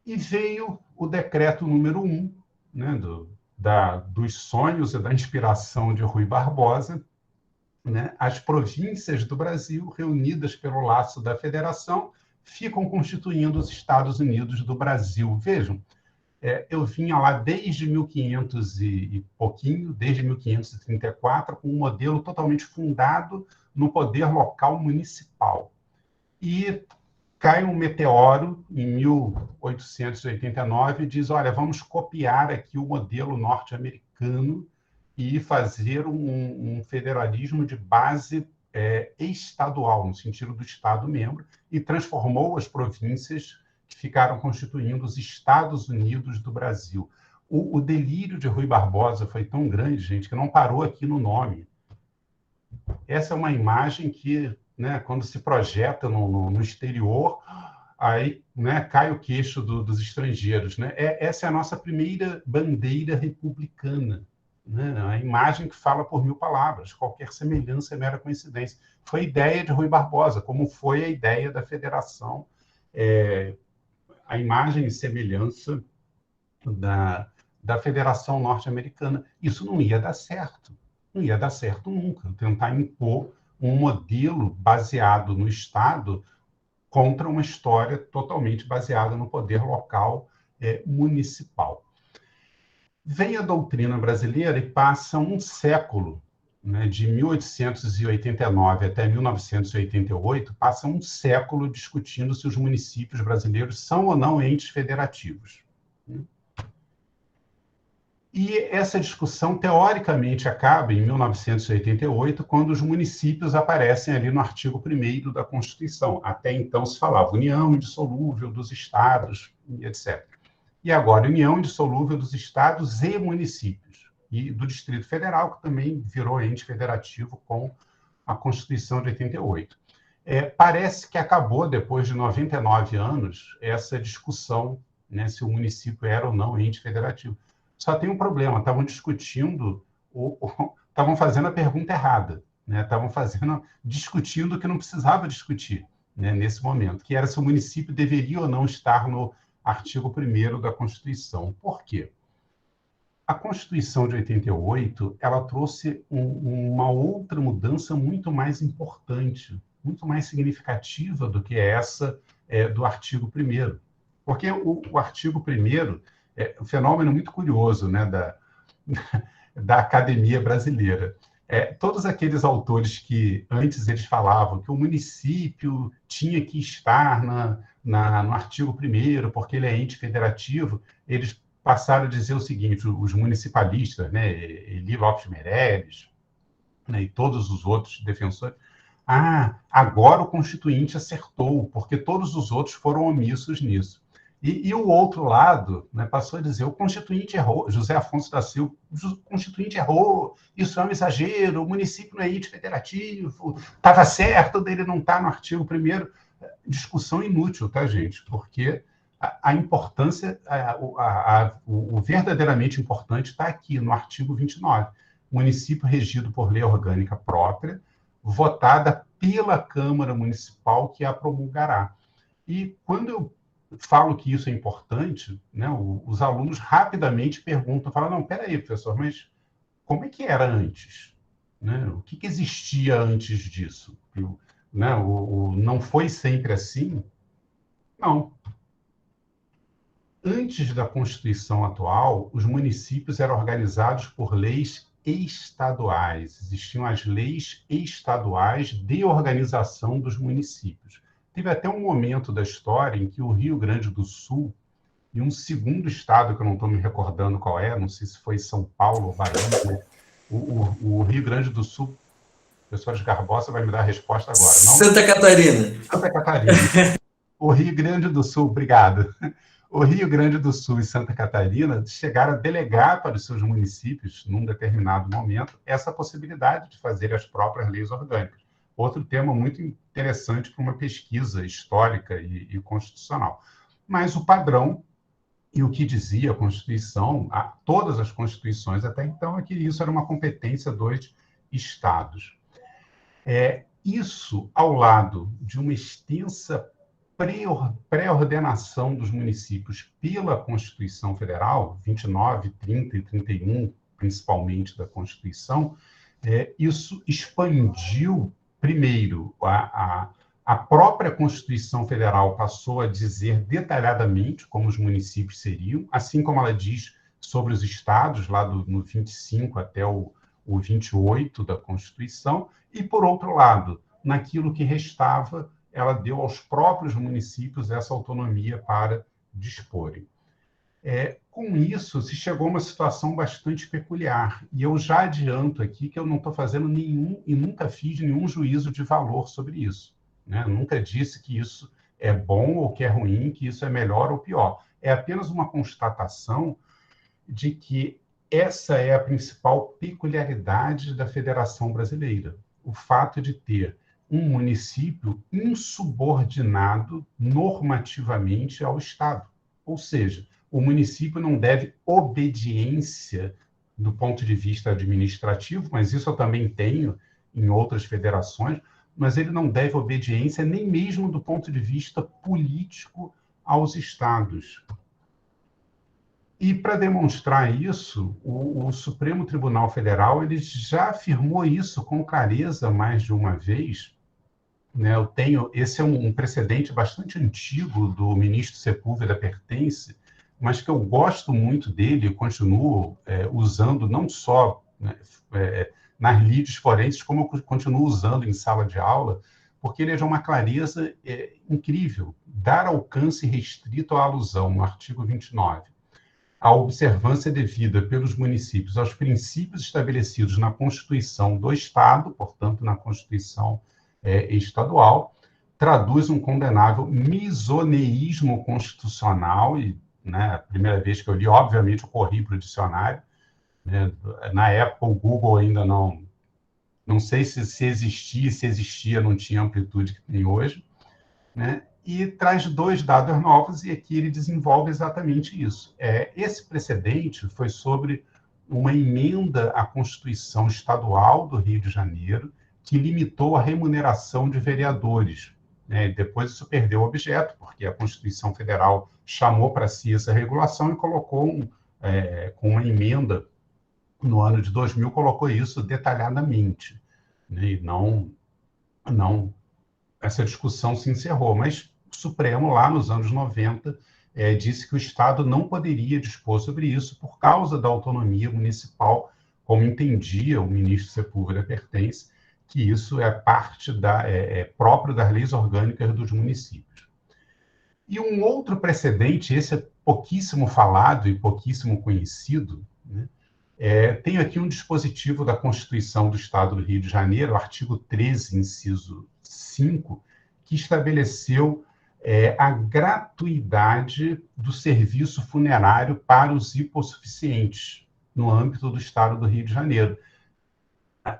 E veio o decreto número 1, né, dos sonhos e da inspiração de Rui Barbosa, né? As províncias do Brasil, reunidas pelo laço da federação, ficam constituindo os Estados Unidos do Brasil. Vejam, eu vinha lá desde 1500 e pouquinho, desde 1534, com um modelo totalmente fundado no poder local municipal. E cai um meteoro em 1889 e diz, olha, vamos copiar aqui o modelo norte-americano e fazer um federalismo de base estadual, no sentido do Estado-membro, e transformou as províncias que ficaram constituindo os Estados Unidos do Brasil. O delírio de Rui Barbosa foi tão grande, gente, que não parou aqui no nome. Essa é uma imagem que, né, quando se projeta no exterior, aí, né, cai o queixo dos estrangeiros, né? Essa é a nossa primeira bandeira republicana, né? A imagem que fala por mil palavras, qualquer semelhança é mera coincidência. Foi a ideia de Rui Barbosa, como foi a ideia da federação, a imagem e semelhança da Federação Norte-Americana. Isso não ia dar certo, não ia dar certo nunca, tentar impor um modelo baseado no Estado contra uma história totalmente baseada no poder local municipal. Vem a doutrina brasileira e passa um século, né, de 1889 até 1988, passa um século discutindo se os municípios brasileiros são ou não entes federativos. E essa discussão, teoricamente, acaba em 1988, quando os municípios aparecem ali no artigo 1º da Constituição. Até então se falava união indissolúvel dos estados, etc. E agora, união indissolúvel dos estados e municípios. E do Distrito Federal, que também virou ente federativo com a Constituição de 88. Parece que acabou, depois de 99 anos, essa discussão, né, se o município era ou não ente federativo. Só tem um problema, estavam discutindo, estavam fazendo a pergunta errada, né? Estavam discutindo o que não precisava discutir, né, nesse momento, que era se o município deveria ou não estar no artigo 1º da Constituição. Por quê? A Constituição de 88, ela trouxe uma outra mudança muito mais importante, muito mais significativa do que essa do artigo 1º. Porque o artigo 1º é um fenômeno muito curioso, né, da academia brasileira. Todos aqueles autores que antes eles falavam que o município tinha que estar no artigo 1º, porque ele é ente federativo, eles passaram a dizer o seguinte, os municipalistas, né, Eli Lopes Meireles, né, e todos os outros defensores, agora o Constituinte acertou, porque todos os outros foram omissos nisso. E o outro lado, né, passou a dizer, o Constituinte errou, José Afonso da Silva, o Constituinte errou, isso é um exagero, o município não é ente federativo, estava certo dele não estar no artigo 1º. Discussão inútil, tá, gente? Porque a importância, o verdadeiramente importante está aqui, no artigo 29. Município regido por lei orgânica própria, votada pela Câmara Municipal que a promulgará. E quando eu falo que isso é importante, né, os alunos rapidamente perguntam, falam, não, peraí, professor, mas como é que era antes? Né? O que existia antes disso? Né, não foi sempre assim? Não. Antes da Constituição atual, os municípios eram organizados por leis estaduais. Existiam as leis estaduais de organização dos municípios. Teve até um momento da história em que o Rio Grande do Sul e um segundo estado, que eu não estou me recordando qual não sei se foi São Paulo ou Bahia, né? O Rio Grande do Sul, o professor de Garbosa vai me dar a resposta agora. Não? Santa Catarina. Santa Catarina. O Rio Grande do Sul, obrigado. O Rio Grande do Sul e Santa Catarina chegaram a delegar para os seus municípios, num determinado momento, essa possibilidade de fazer as próprias leis orgânicas. Outro tema muito interessante para uma pesquisa histórica e constitucional. Mas o padrão e o que dizia a Constituição, todas as constituições até então, é que isso era uma competência dos estados. Isso, ao lado de uma extensa pré-ordenação dos municípios pela Constituição Federal, 29, 30 e 31, principalmente da Constituição, isso expandiu, primeiro, a própria Constituição Federal passou a dizer detalhadamente como os municípios seriam, assim como ela diz sobre os estados, lá no 25 até o 28 da Constituição, e, por outro lado, naquilo que restava, ela deu aos próprios municípios essa autonomia para disporem. Com isso, se chegou a uma situação bastante peculiar, e eu já adianto aqui que eu não estou fazendo nenhum, e nunca fiz nenhum juízo de valor sobre isso, né? Eu nunca disse que isso é bom ou que é ruim, que isso é melhor ou pior. É apenas uma constatação de que essa é a principal peculiaridade da Federação Brasileira, o fato de ter um município insubordinado normativamente ao Estado. Ou seja, o município não deve obediência do ponto de vista administrativo, mas isso eu também tenho em outras federações, mas ele não deve obediência nem mesmo do ponto de vista político aos estados. E para demonstrar isso, o Supremo Tribunal Federal ele já afirmou isso com clareza mais de uma vez. Né? Esse é um precedente bastante antigo do ministro Sepúlveda Pertence, mas que eu gosto muito dele e continuo usando não só, né, nas lides forenses, como eu continuo usando em sala de aula, porque ele é de uma clareza incrível. Dar alcance restrito à alusão, no artigo 29, a observância devida pelos municípios aos princípios estabelecidos na Constituição do Estado, portanto, na Constituição estadual, traduz um condenável misoneísmo constitucional, e, né, a primeira vez que eu li, obviamente, eu corri para o dicionário, né, na época o Google ainda não sei se existia, não tinha a amplitude que tem hoje, né? E traz dois dados novos, e aqui ele desenvolve exatamente isso. Esse precedente foi sobre uma emenda à Constituição Estadual do Rio de Janeiro, que limitou a remuneração de vereadores. Né? Depois isso perdeu o objeto, porque a Constituição Federal chamou para si essa regulação e colocou, com uma emenda, no ano de 2000, colocou isso detalhadamente. Né? E não essa discussão se encerrou, mas o Supremo, lá nos anos 90, disse que o Estado não poderia dispor sobre isso por causa da autonomia municipal, como entendia o ministro Sepúlveda Pertence, que isso é parte próprio das leis orgânicas dos municípios. E um outro precedente, esse é pouquíssimo falado e pouquíssimo conhecido, né? Tem aqui um dispositivo da Constituição do Estado do Rio de Janeiro, artigo 13, inciso 5, que estabeleceu a gratuidade do serviço funerário para os hipossuficientes no âmbito do Estado do Rio de Janeiro.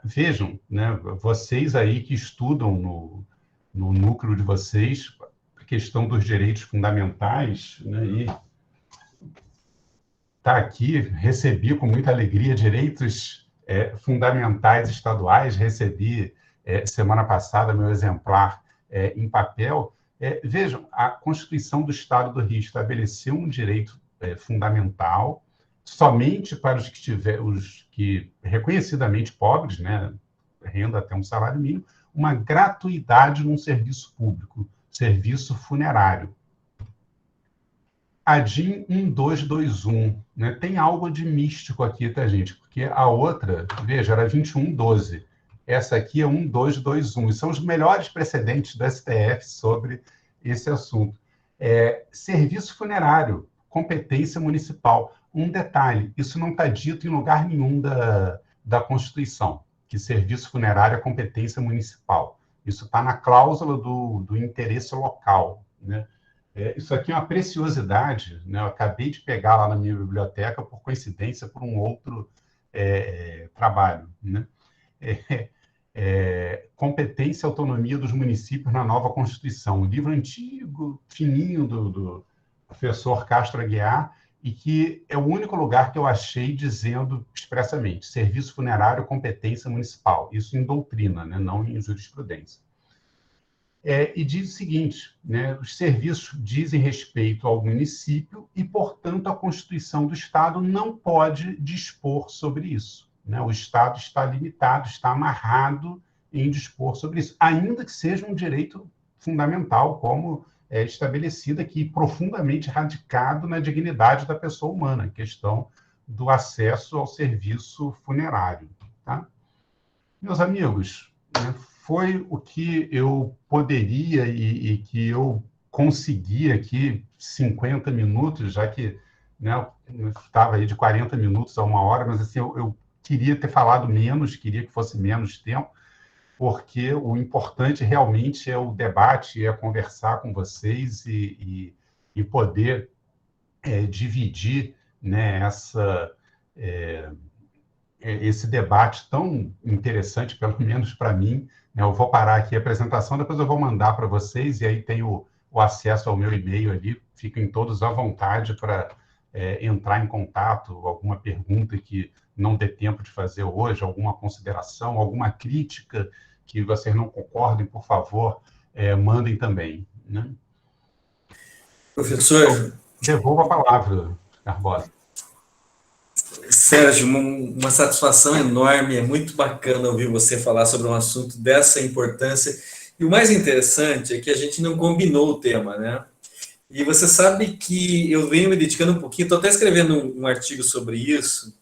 Vejam, né, vocês aí que estudam no núcleo de vocês a questão dos direitos fundamentais, né, e está aqui, recebi com muita alegria direitos fundamentais estaduais, recebi semana passada meu exemplar em papel. Vejam, a Constituição do Estado do Rio estabeleceu um direito fundamental somente para os que reconhecidamente pobres, né, renda até um salário mínimo, uma gratuidade num serviço público, serviço funerário. A DIN 1221, né? Tem algo de místico aqui, tá, gente? Porque a outra, veja, era 2112. Essa aqui é 1221. E são os melhores precedentes do STF sobre esse assunto. Serviço funerário, competência municipal. Um detalhe, isso não está dito em lugar nenhum da Constituição, que serviço funerário é competência municipal. Isso está na cláusula do interesse local, né? Isso aqui é uma preciosidade, né? Eu acabei de pegar lá na minha biblioteca, por coincidência, por um outro trabalho, né? Competência e autonomia dos municípios na nova Constituição. Um livro antigo, fininho, do professor Castro Aguiar, e que é o único lugar que eu achei dizendo expressamente serviço funerário, competência municipal. Isso em doutrina, né? Não em jurisprudência. E diz o seguinte, né, os serviços dizem respeito ao município e, portanto, a Constituição do Estado não pode dispor sobre isso. Né? O Estado está limitado, está amarrado em dispor sobre isso, ainda que seja um direito fundamental, como é estabelecido aqui, profundamente radicado na dignidade da pessoa humana, a questão do acesso ao serviço funerário. Tá? Meus amigos, né, foi o que eu poderia e que eu consegui aqui 50 minutos, já que, né, eu estava aí de 40 minutos a 1 hora, mas assim, eu queria ter falado menos, queria que fosse menos tempo, porque o importante realmente é o debate, é conversar com vocês e poder dividir, né, esse debate tão interessante, pelo menos para mim, né? Eu vou parar aqui a apresentação, depois eu vou mandar para vocês, e aí tem o acesso ao meu e-mail ali, fiquem todos à vontade para entrar em contato, alguma pergunta que não dê tempo de fazer hoje, alguma consideração, alguma crítica que vocês não concordem, por favor, mandem também, né? Professor, Então, devolvo a palavra, Barbosa. Sérgio, uma satisfação enorme, é muito bacana ouvir você falar sobre um assunto dessa importância. E o mais interessante é que a gente não combinou o tema, né? E você sabe que eu venho me dedicando um pouquinho, estou até escrevendo um artigo sobre isso,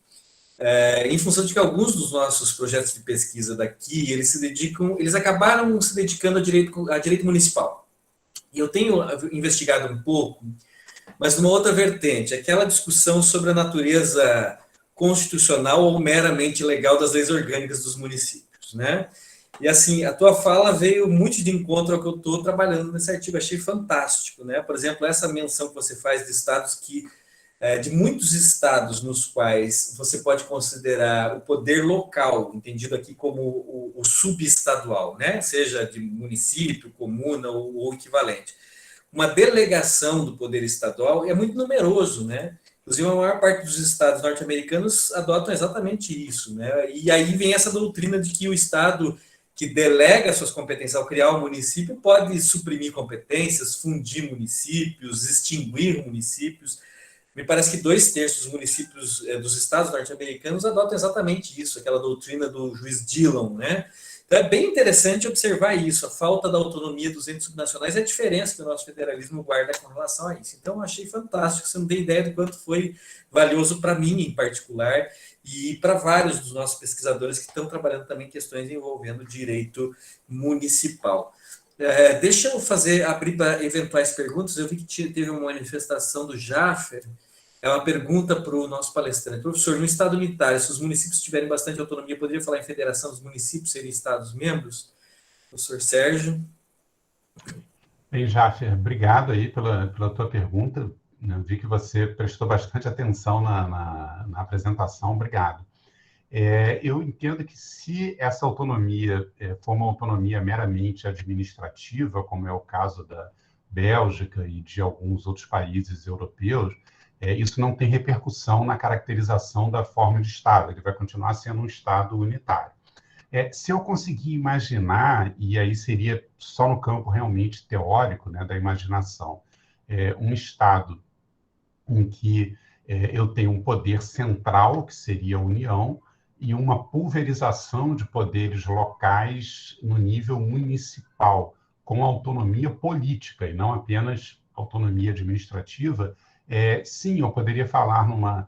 em função de que alguns dos nossos projetos de pesquisa daqui, eles acabaram se dedicando a direito municipal. E eu tenho investigado um pouco, mas numa outra vertente, aquela discussão sobre a natureza constitucional ou meramente legal das leis orgânicas dos municípios, né? E assim, a tua fala veio muito de encontro ao que eu estou trabalhando nesse artigo, achei fantástico, né? Por exemplo, essa menção que você faz de estados de muitos estados nos quais você pode considerar o poder local, entendido aqui como o subestadual, né? Seja de município, comuna ou equivalente. Uma delegação do poder estadual é muito numeroso, né? Inclusive, a maior parte dos estados norte-americanos adotam exatamente isso, né? E aí vem essa doutrina de que o estado que delega suas competências ao criar o município pode suprimir competências, fundir municípios, extinguir municípios. Me parece que 2/3 dos municípios dos estados norte-americanos adotam exatamente isso, aquela doutrina do juiz Dillon, né? Então é bem interessante observar isso, a falta da autonomia dos entes subnacionais e a diferença que o nosso federalismo guarda com relação a isso. Então eu achei fantástico, você não tem ideia do quanto foi valioso para mim em particular e para vários dos nossos pesquisadores que estão trabalhando também questões envolvendo direito municipal. Deixa eu abrir para eventuais perguntas. Eu vi que teve uma manifestação do Jaffer. É uma pergunta para o nosso palestrante. Professor, no Estado unitário, se os municípios tiverem bastante autonomia, poderia falar em federação dos municípios, serem Estados-membros? Professor Sérgio. Bem, Jaffer, obrigado aí pela tua pergunta. Eu vi que você prestou bastante atenção na apresentação, obrigado. Eu entendo que se essa autonomia for uma autonomia meramente administrativa, como é o caso da Bélgica e de alguns outros países europeus, isso não tem repercussão na caracterização da forma de Estado, ele vai continuar sendo um Estado unitário. Se eu conseguir imaginar, e aí seria só no campo realmente teórico, né, da imaginação, um Estado em que eu tenho um poder central, que seria a União, e uma pulverização de poderes locais no nível municipal, com autonomia política e não apenas autonomia administrativa, sim, eu poderia falar numa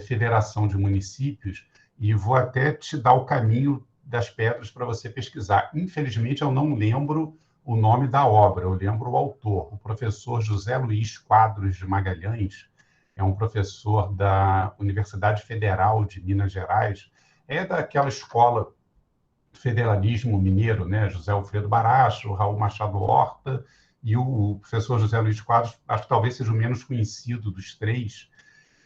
federação de municípios, e vou até te dar o caminho das pedras para você pesquisar. Infelizmente, eu não lembro o nome da obra, eu lembro o autor, o professor José Luiz Quadros de Magalhães, é um professor da Universidade Federal de Minas Gerais, daquela escola federalismo mineiro, né? José Alfredo Baracho, Raul Machado Horta e o professor José Luiz Quadros, acho que talvez seja o menos conhecido dos três,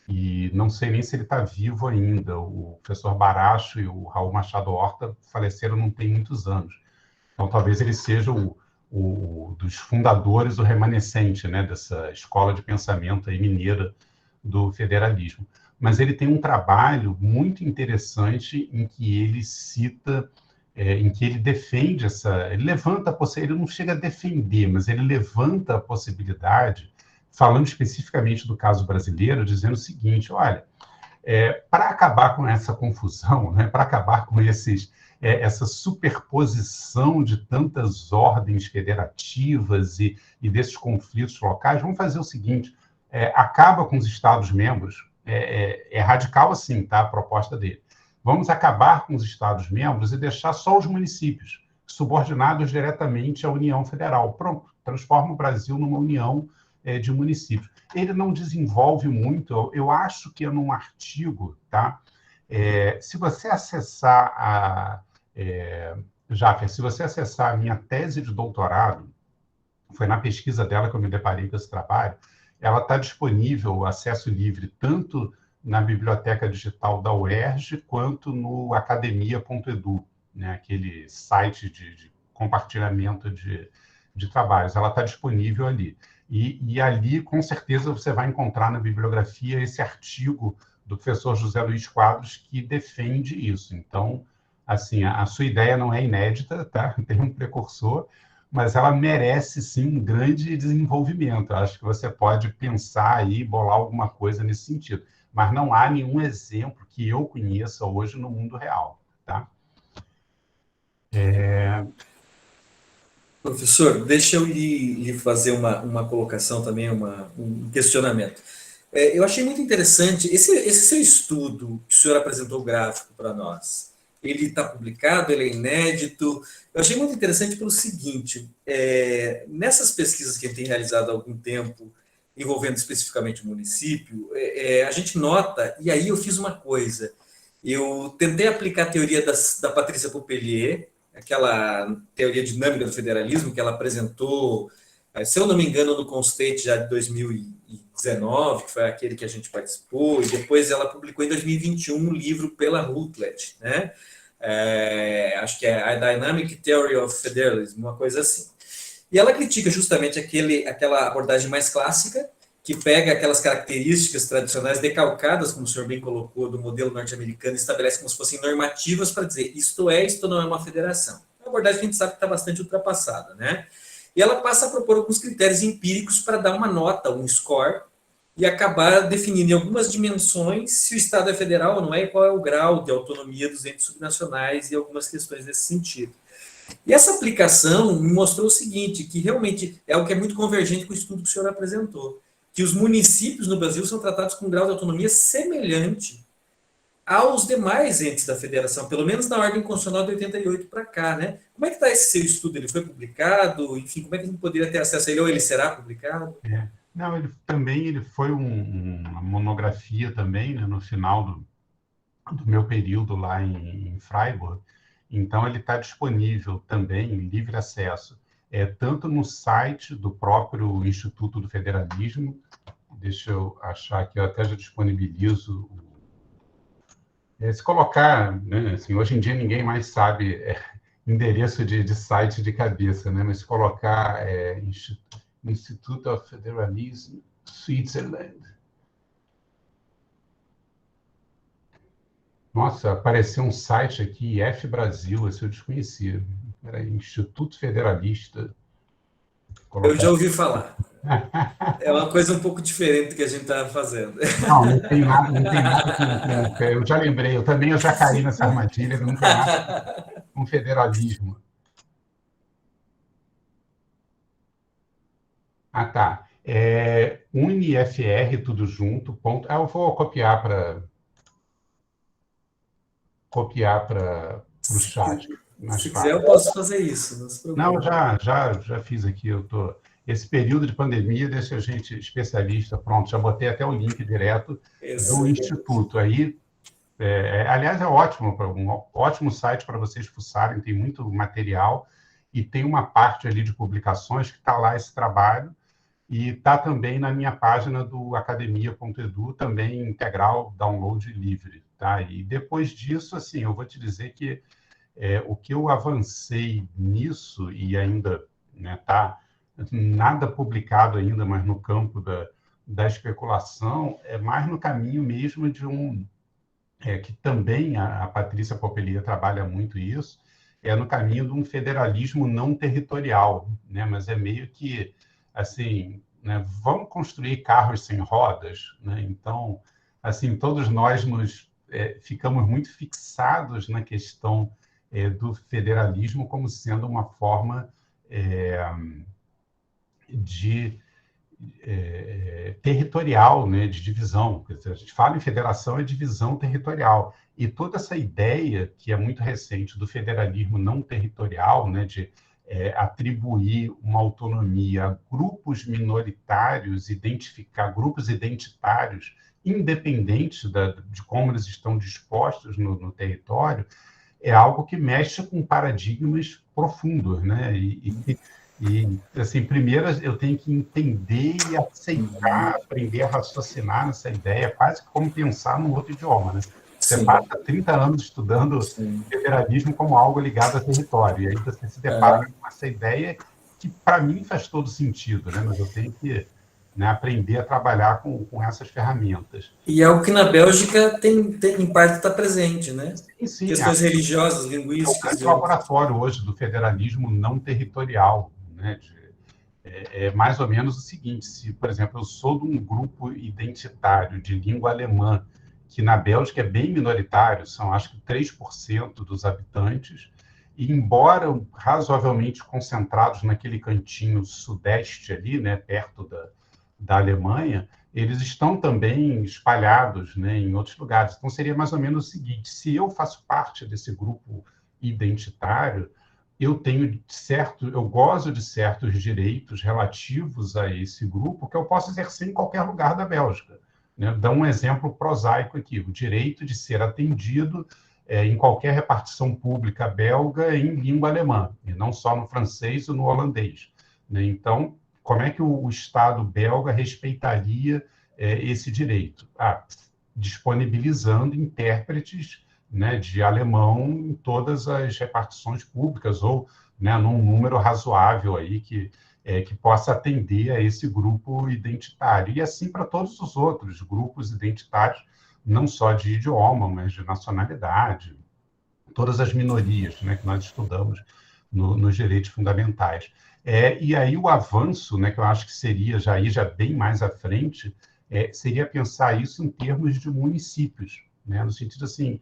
e não sei nem se ele está vivo ainda. O professor Baracho e o Raul Machado Horta faleceram não tem muitos anos. Então, talvez ele seja dos fundadores, o remanescente, né, dessa escola de pensamento aí mineira do federalismo. Mas ele tem um trabalho muito interessante em que ele cita, em que ele defende ele levanta a possibilidade, ele não chega a defender, mas ele levanta a possibilidade, falando especificamente do caso brasileiro, dizendo o seguinte: olha, para acabar com essa confusão, né, para acabar com essa superposição de tantas ordens federativas e desses conflitos locais, vamos fazer o seguinte: acaba com os Estados-membros, é radical assim, tá, a proposta dele. Vamos acabar com os Estados-membros e deixar só os municípios, subordinados diretamente à União Federal. Pronto, transforma o Brasil numa união de municípios. Ele não desenvolve muito, eu acho que é num artigo, tá? Se você acessar Jaffer, se você acessar a minha tese de doutorado, foi na pesquisa dela que eu me deparei com esse trabalho, ela está disponível, acesso livre, tanto na biblioteca digital da UERJ, quanto no academia.edu, né, aquele site de compartilhamento de trabalhos. Ela está disponível ali. E ali, com certeza, você vai encontrar na bibliografia esse artigo do professor José Luiz Quadros que defende isso. Então, assim, a sua ideia não é inédita, tá? Tem um precursor, mas ela merece, sim, um grande desenvolvimento. Eu acho que você pode pensar aí, bolar alguma coisa nesse sentido. Mas não há nenhum exemplo que eu conheça hoje no mundo real, tá? Professor, deixa eu lhe fazer uma colocação também, um questionamento. Eu achei muito interessante, esse seu estudo que o senhor apresentou gráfico para nós, ele está publicado, ele é inédito. Eu achei muito interessante pelo seguinte, nessas pesquisas que a gente tem realizado há algum tempo, envolvendo especificamente o município, a gente nota, e aí eu fiz uma coisa, eu tentei aplicar a teoria da Patrícia Poppelier, aquela teoria dinâmica do federalismo que ela apresentou, se eu não me engano, no Constate já de 2019, que foi aquele que a gente participou, e depois ela publicou em 2021 um livro pela Routledge, né? Acho que é A Dynamic Theory of Federalism, uma coisa assim. E ela critica justamente aquela abordagem mais clássica, que pega aquelas características tradicionais decalcadas, como o senhor bem colocou, do modelo norte-americano, e estabelece como se fossem normativas para dizer isto não é uma federação. É uma abordagem que a gente sabe que está bastante ultrapassada, né? E ela passa a propor alguns critérios empíricos para dar uma nota, um score, e acabar definindo em algumas dimensões se o Estado é federal ou não é, e qual é o grau de autonomia dos entes subnacionais e algumas questões nesse sentido. E essa aplicação me mostrou o seguinte, que realmente é algo que é muito convergente com o estudo que o senhor apresentou, que os municípios no Brasil são tratados com um grau de autonomia semelhante aos demais entes da federação, pelo menos na ordem constitucional de 88 para cá, né? Como é que está esse seu estudo? Ele foi publicado? Enfim, como é que a gente poderia ter acesso a ele? Ou ele será publicado? Não, ele foi uma monografia também, né, no final do meu período lá em Freiburg. Então, ele está disponível também em livre acesso, tanto no site do próprio Instituto do Federalismo. Deixa eu achar que eu até já disponibilizo. Se colocar, né, assim, hoje em dia ninguém mais sabe endereço de site de cabeça, né, mas se colocar Institute of Federalism, Switzerland. Nossa, apareceu um site aqui, IF Brasil, esse eu desconhecia. Era Instituto Federalista. Eu já ouvi falar. É uma coisa um pouco diferente do que a gente estava fazendo. Não tem nada, não tem nada com. Eu já lembrei, eu já caí nessa armadilha, não tem nada com federalismo. Ah, tá. UniFR, tudo junto. Ponto. Eu vou copiar para o chat. Se quiser, eu posso fazer isso. Não, já fiz aqui. Esse período de pandemia deixa a gente especialista. Pronto, já botei até o link direto do Instituto. Aí, aliás, é ótimo, um ótimo site para vocês fuçarem, tem muito material e tem uma parte ali de publicações que está lá esse trabalho e está também na minha página do academia.edu, também integral, download livre. Tá? E depois disso, assim, eu vou te dizer que o que eu avancei nisso, e ainda está nada publicado ainda, mas no campo da especulação, é mais no caminho mesmo de que também a Patrícia Poppelier trabalha muito isso, no caminho de um federalismo não territorial, né? Mas é meio que, assim, né, vamos construir carros sem rodas, né? Então, assim, todos nós ficamos muito fixados na questão do federalismo como sendo uma forma de territorial, né, de divisão. A gente fala em federação, é divisão territorial. E toda essa ideia, que é muito recente, do federalismo não territorial, né, de atribuir uma autonomia a grupos minoritários, identificar grupos identitários, independentes de como eles estão dispostos no território, é algo que mexe com paradigmas profundos, né? E, assim, primeiro eu tenho que entender e Uhum. aceitar, aprender a raciocinar nessa ideia, quase que como pensar num outro idioma, né? Você Sim, passa 30 anos estudando sim. federalismo como algo ligado a território, e aí você se depara Aham. com essa ideia que, para mim, faz todo sentido, né? Mas eu tenho que, né, aprender a trabalhar com essas ferramentas. E é o que na Bélgica em parte está presente, né? E sim, Questões religiosas, é o linguísticas grande e outras. laboratório hoje do federalismo não territorial, né? É mais ou menos o seguinte: se, por exemplo, eu sou de um grupo identitário de língua alemã, que na Bélgica é bem minoritário, são acho que 3% dos habitantes, e embora razoavelmente concentrados naquele cantinho sudeste ali, né, perto da Alemanha, eles estão também espalhados, né, em outros lugares. Então seria mais ou menos o seguinte: se eu faço parte desse grupo identitário, eu gozo de certos direitos relativos a esse grupo que eu posso exercer em qualquer lugar da Bélgica. Né? Dá um exemplo prosaico aqui: o direito de ser atendido em qualquer repartição pública belga em língua alemã, e não só no francês ou no holandês. Né? Então, como é que o Estado belga respeitaria esse direito? Disponibilizando intérpretes, né, de alemão em todas as repartições públicas, ou, né, num número razoável aí que possa atender a esse grupo identitário. E assim para todos os outros grupos identitários, não só de idioma, mas de nacionalidade, todas as minorias, né, que nós estudamos nos direitos fundamentais. E aí o avanço, né, que eu acho que seria já bem mais à frente, seria pensar isso em termos de municípios, né, no sentido assim,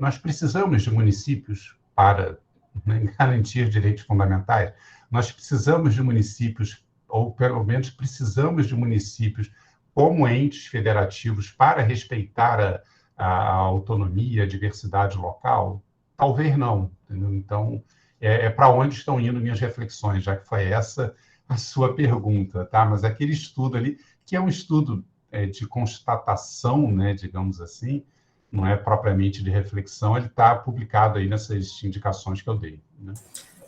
nós precisamos de municípios para, né, garantir direitos fundamentais, nós precisamos de municípios, ou pelo menos precisamos de municípios como entes federativos para respeitar a autonomia, a diversidade local. Talvez não. Entendeu? Então, para onde estão indo minhas reflexões, já que foi essa a sua pergunta, tá? Mas aquele estudo ali, que é um estudo de constatação, né, digamos assim, não é propriamente de reflexão, ele está publicado aí nessas indicações que eu dei. Né?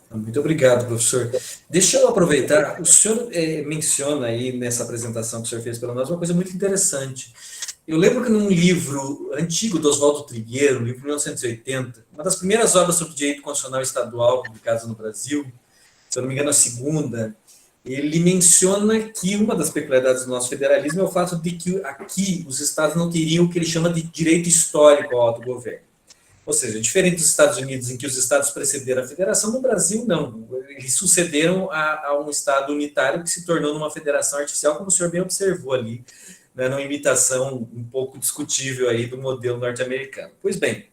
Muito obrigado, professor. Deixa eu aproveitar, o senhor menciona aí nessa apresentação que o senhor fez para nós uma coisa muito interessante. Eu lembro que num livro antigo do Oswaldo Trigueiro, livro de 1980, uma das primeiras obras sobre direito constitucional estadual publicadas no Brasil, se eu não me engano a segunda, ele menciona que uma das peculiaridades do nosso federalismo é o fato de que aqui os estados não teriam o que ele chama de direito histórico ao autogoverno. Ou seja, diferente dos Estados Unidos, em que os estados precederam a federação, no Brasil não. Eles sucederam a um estado unitário que se tornou numa federação artificial, como o senhor bem observou ali, né, numa imitação um pouco discutível aí do modelo norte-americano. Pois bem,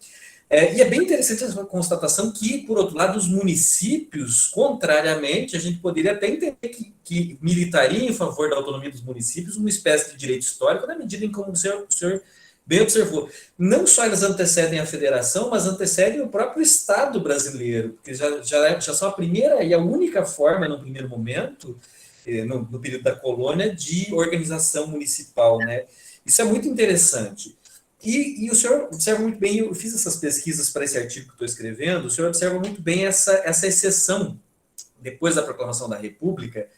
e é bem interessante essa constatação que, por outro lado, os municípios, contrariamente, a gente poderia até entender que militaria em favor da autonomia dos municípios uma espécie de direito histórico, na medida em como o senhor bem observou. Não só eles antecedem a federação, mas antecedem o próprio Estado brasileiro, porque já são a primeira e a única forma, no primeiro momento, no período da colônia, de organização municipal. Né? Isso é muito interessante. E o senhor observa muito bem, eu fiz essas pesquisas para esse artigo que estou escrevendo, o senhor observa muito bem essa exceção, depois da proclamação da República,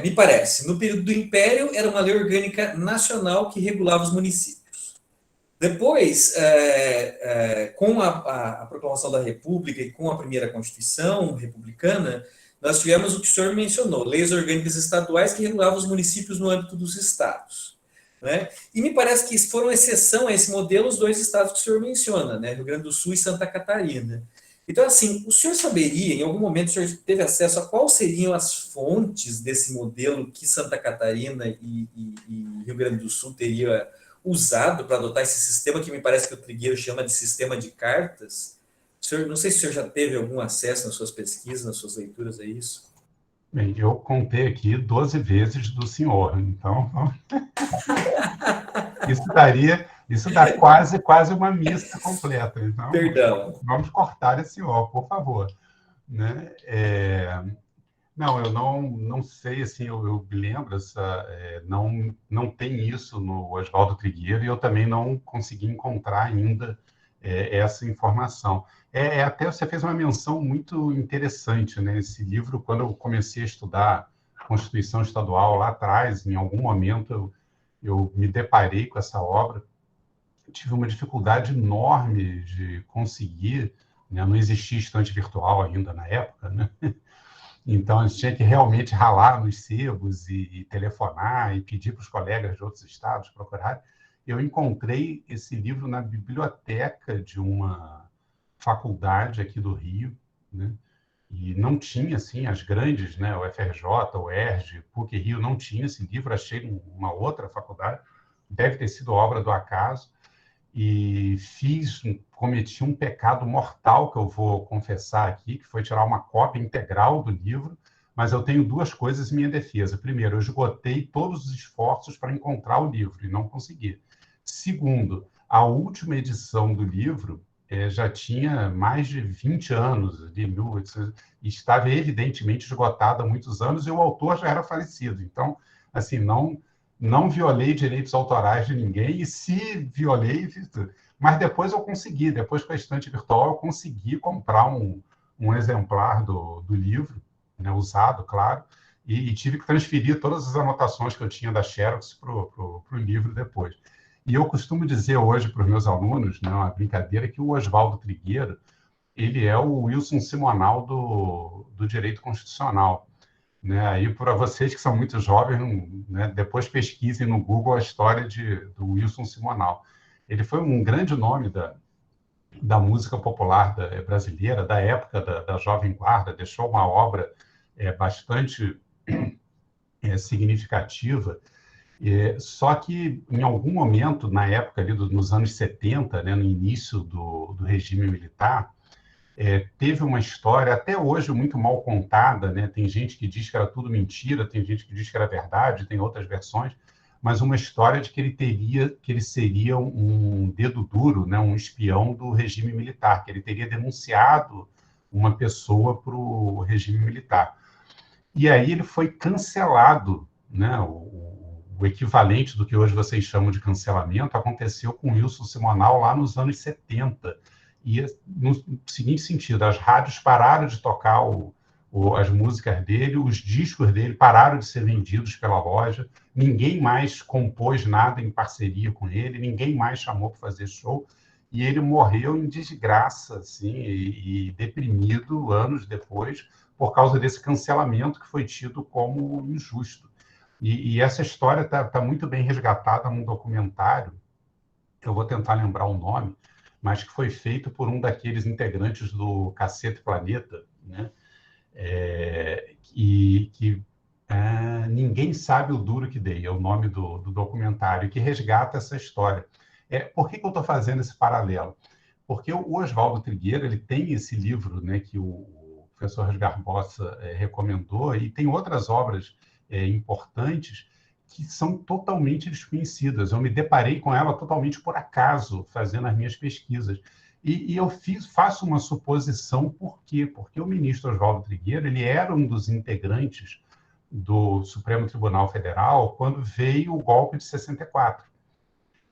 me parece, no período do Império era uma lei orgânica nacional que regulava os municípios. Depois, com a proclamação da República e com a primeira Constituição republicana, nós tivemos o que o senhor mencionou, leis orgânicas estaduais que regulavam os municípios no âmbito dos estados. Né? E me parece que foram exceção a esse modelo os dois estados que o senhor menciona, né? Rio Grande do Sul e Santa Catarina. Então, assim, o senhor saberia, em algum momento, o senhor teve acesso a quais seriam as fontes desse modelo que Santa Catarina e Rio Grande do Sul teria usado para adotar esse sistema que me parece que o Trigueiro chama de sistema de cartas? O senhor, não sei se o senhor já teve algum acesso nas suas pesquisas, nas suas leituras a isso. Bem, eu contei aqui 12 vezes do senhor, então isso dá quase uma missa completa. Então, Perdão. vamos cortar esse ó, por favor. Né? Não, eu não sei, assim, eu me lembro, não tem isso no Oswaldo Trigueiro, e eu também não consegui encontrar ainda essa informação. Até você fez uma menção muito interessante, né? Esse livro, quando eu comecei a estudar Constituição Estadual lá atrás, em algum momento eu me deparei com essa obra, tive uma dificuldade enorme de conseguir, né? Não existia estante virtual ainda na época, né? Então, a gente tinha que realmente ralar nos sebos e telefonar e pedir para os colegas de outros estados procurarem. Eu encontrei esse livro na biblioteca de uma faculdade aqui do Rio, né? E não tinha, assim, as grandes, né? O FRJ, o ERJ, PUC-Rio, não tinha esse livro, achei em uma outra faculdade, deve ter sido obra do acaso, e cometi um pecado mortal que eu vou confessar aqui, que foi tirar uma cópia integral do livro, mas eu tenho duas coisas em minha defesa. Primeiro, eu esgotei todos os esforços para encontrar o livro e não consegui. Segundo, a última edição do livro já tinha mais de 20 anos, de 1800, e estava evidentemente esgotada há muitos anos, e o autor já era falecido. Então, assim, não violei direitos autorais de ninguém, e se violei, mas depois eu consegui, depois com a estante virtual, eu consegui comprar um exemplar do livro, né, usado, claro, e tive que transferir todas as anotações que eu tinha da Xerox para o livro depois. E eu costumo dizer hoje para os meus alunos, né, uma brincadeira, que o Oswaldo Trigueiro, ele é o Wilson Simonal do direito constitucional. Né? Aí, para vocês que são muito jovens, né, depois pesquisem no Google a história do Wilson Simonal. Ele foi um grande nome da música popular brasileira, da época da Jovem Guarda, deixou uma obra bastante significativa. Só que, em algum momento, na época, ali nos anos 70, né, no início do regime militar, teve uma história, até hoje, muito mal contada, né? Tem gente que diz que era tudo mentira, tem gente que diz que era verdade, tem outras versões, mas uma história de que ele seria um dedo duro, né? Um espião do regime militar, que ele teria denunciado uma pessoa para o regime militar. E aí ele foi cancelado, né? O equivalente do que hoje vocês chamam de cancelamento aconteceu com Wilson Simonal lá nos anos 70. E no seguinte sentido, as rádios pararam de tocar as músicas dele, os discos dele pararam de ser vendidos pela loja, ninguém mais compôs nada em parceria com ele, ninguém mais chamou para fazer show, e ele morreu em desgraça, assim, e deprimido anos depois, por causa desse cancelamento que foi tido como injusto. E essa história está muito bem resgatada num documentário, eu vou tentar lembrar o nome, mas que foi feito por um daqueles integrantes do Cacete Planeta, né? Ninguém sabe o duro que dei, é o nome do documentário, que resgata essa história. Por que eu estou fazendo esse paralelo? Porque o Oswaldo Trigueiro, ele tem esse livro, né, que o professor Osgar Bossa recomendou, e tem outras obras importantes que são totalmente desconhecidas. Eu me deparei com ela totalmente por acaso, fazendo as minhas pesquisas. E eu faço uma suposição, por quê? Porque o ministro Oswaldo Trigueiro, ele era um dos integrantes do Supremo Tribunal Federal quando veio o golpe de 64.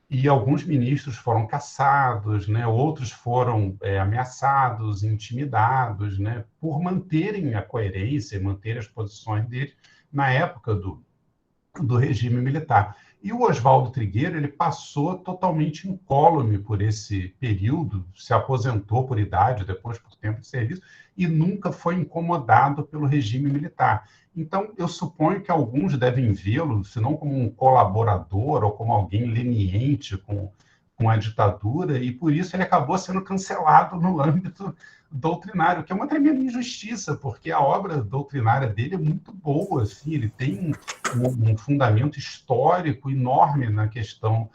E alguns ministros foram caçados, né? Outros foram ameaçados, intimidados, né? Por manterem a coerência, manter as posições deles na época do regime militar. E o Oswaldo Trigueiro, ele passou totalmente incólume por esse período, se aposentou por idade, depois por tempo de serviço, e nunca foi incomodado pelo regime militar. Então, eu suponho que alguns devem vê-lo, se não como um colaborador ou como alguém leniente com a ditadura, e por isso ele acabou sendo cancelado no âmbito doutrinário, que é uma tremenda injustiça, porque a obra doutrinária dele é muito boa, assim, ele tem um fundamento histórico enorme na questão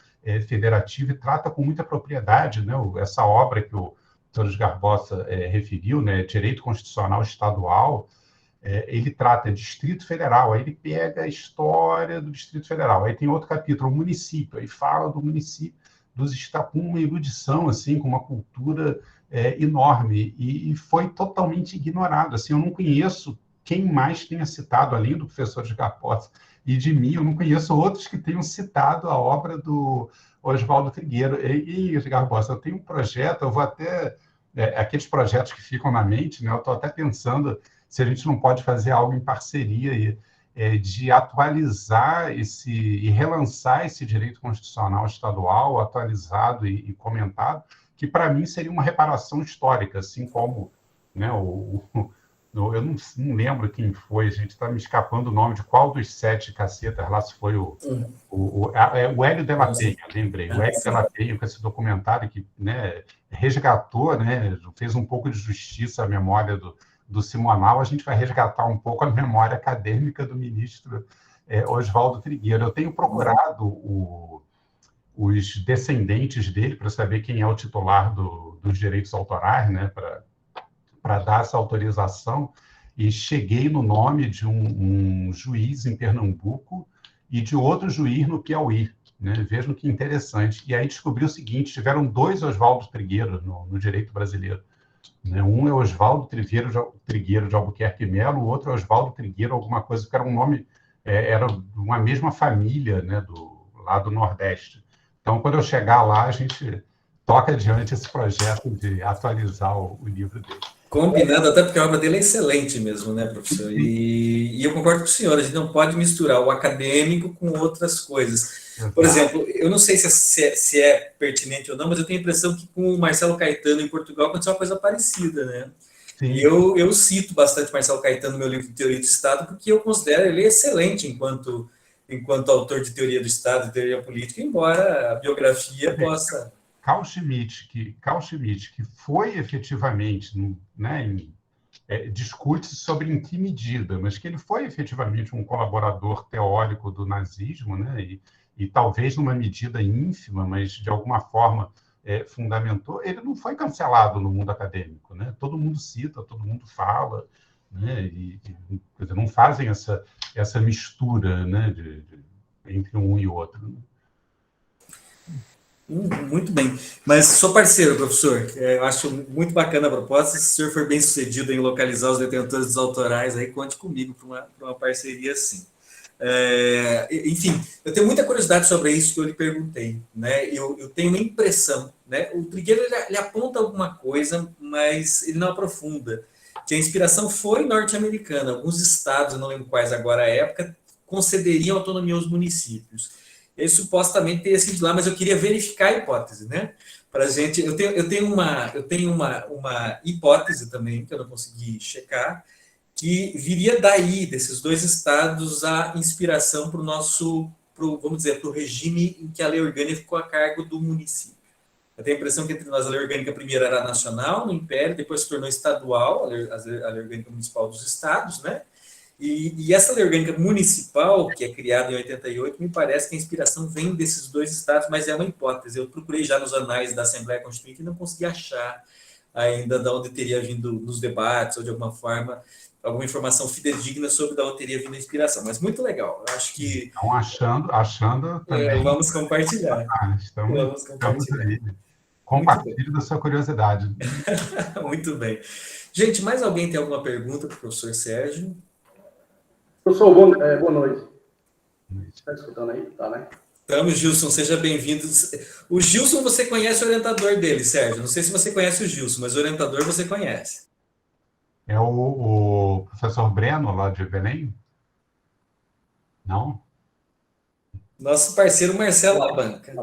federativa e trata com muita propriedade, né? Essa obra que o Dr. Garbosa referiu, né? Direito Constitucional Estadual, ele trata Distrito Federal, aí ele pega a história do Distrito Federal, aí tem outro capítulo, o município, aí fala do município, dos estados, com uma erudição, assim, com uma cultura enorme, e foi totalmente ignorado. Assim, eu não conheço quem mais tenha citado, além do professor Edgar Posse e de mim, eu não conheço outros que tenham citado a obra do Oswaldo Trigueiro. E Edgar Posse, eu tenho um projeto, eu vou até... aqueles projetos que ficam na mente, né? Eu estou até pensando se a gente não pode fazer algo em parceria de atualizar e relançar esse direito constitucional estadual, atualizado e comentado, que para mim seria uma reparação histórica, assim como, né, eu não lembro quem foi, a gente está me escapando o nome de qual dos 7 cacetas lá, se foi o Hélio de la Penha, lembrei, o Hélio de la Penha, com esse documentário que, né, resgatou, né, fez um pouco de justiça à memória do Simonal. A gente vai resgatar um pouco a memória acadêmica do ministro Oswaldo Trigueiro. Eu tenho procurado os descendentes dele para saber quem é o titular dos direitos autorais, né, para dar essa autorização, e cheguei no nome de um juiz em Pernambuco e de outro juiz no Piauí. Né? Vejam que interessante. E aí descobri o seguinte: tiveram 2 Oswaldo Trigueiro no direito brasileiro. Né? Um é Oswaldo Trigueiro de Albuquerque Melo, o outro é Oswaldo Trigueiro, alguma coisa, que era um nome, era uma mesma família, né, lá do Nordeste. Então, quando eu chegar lá, a gente toca adiante esse projeto de atualizar o livro dele. Combinado, até porque a obra dele é excelente mesmo, né, professor? E eu concordo com o senhor, a gente não pode misturar o acadêmico com outras coisas. Por exemplo, eu não sei se é pertinente ou não, mas eu tenho a impressão que com o Marcelo Caetano em Portugal aconteceu uma coisa parecida, né? Sim. E eu cito bastante Marcelo Caetano no meu livro de Teoria do Estado, porque eu considero ele excelente enquanto autor de Teoria do Estado e Teoria Política, embora a biografia possa... Carl Schmitt, que foi efetivamente, né, discute sobre em que medida, mas que ele foi efetivamente um colaborador teórico do nazismo, né, e talvez numa medida ínfima, mas de alguma forma fundamentou, ele não foi cancelado no mundo acadêmico. Né? Todo mundo cita, todo mundo fala, né, quer dizer, não fazem essa mistura, né, entre um e outro. Né? Muito bem. Mas sou parceiro, professor. Eu acho muito bacana a proposta. Se o senhor for bem sucedido em localizar os detentores dos autorais, aí conte comigo para uma parceria assim. Enfim, eu tenho muita curiosidade sobre isso que eu lhe perguntei. Né? Eu tenho uma impressão, né? O Trigueiro ele aponta alguma coisa, mas ele não aprofunda. Que a inspiração foi norte-americana. Alguns estados, eu não lembro quais agora a época, concederiam autonomia aos municípios. Ele supostamente teria sido lá, mas eu queria verificar a hipótese, né? Para a gente, eu tenho uma hipótese também que eu não consegui checar, que viria daí desses 2 estados a inspiração para o nosso, vamos dizer, para o regime em que a lei orgânica ficou a cargo do município. Eu tenho a impressão que entre nós a lei orgânica primeiro era nacional no Império, depois se tornou estadual, a lei orgânica municipal dos estados, né? E essa lei orgânica municipal, que é criada em 88, me parece que a inspiração vem desses 2 estados, mas é uma hipótese. Eu procurei já nos anais da Assembleia Constituinte e não consegui achar ainda de onde teria vindo nos debates, ou de alguma forma, alguma informação fidedigna sobre de onde teria vindo a inspiração. Mas muito legal. Eu acho que... Então, achando também... vamos compartilhar. Vamos compartilhar. Compartilhe da sua curiosidade. Muito bem. Gente, mais alguém tem alguma pergunta para o professor Sérgio? Professor, boa noite. Está escutando aí? Tá, né? Estamos, Gilson, seja bem-vindo. O Gilson, você conhece o orientador dele, Sérgio. Não sei se você conhece o Gilson, mas o orientador você conhece. É o professor Breno, lá de Belém? Não? Nosso parceiro Marcelo Labanca.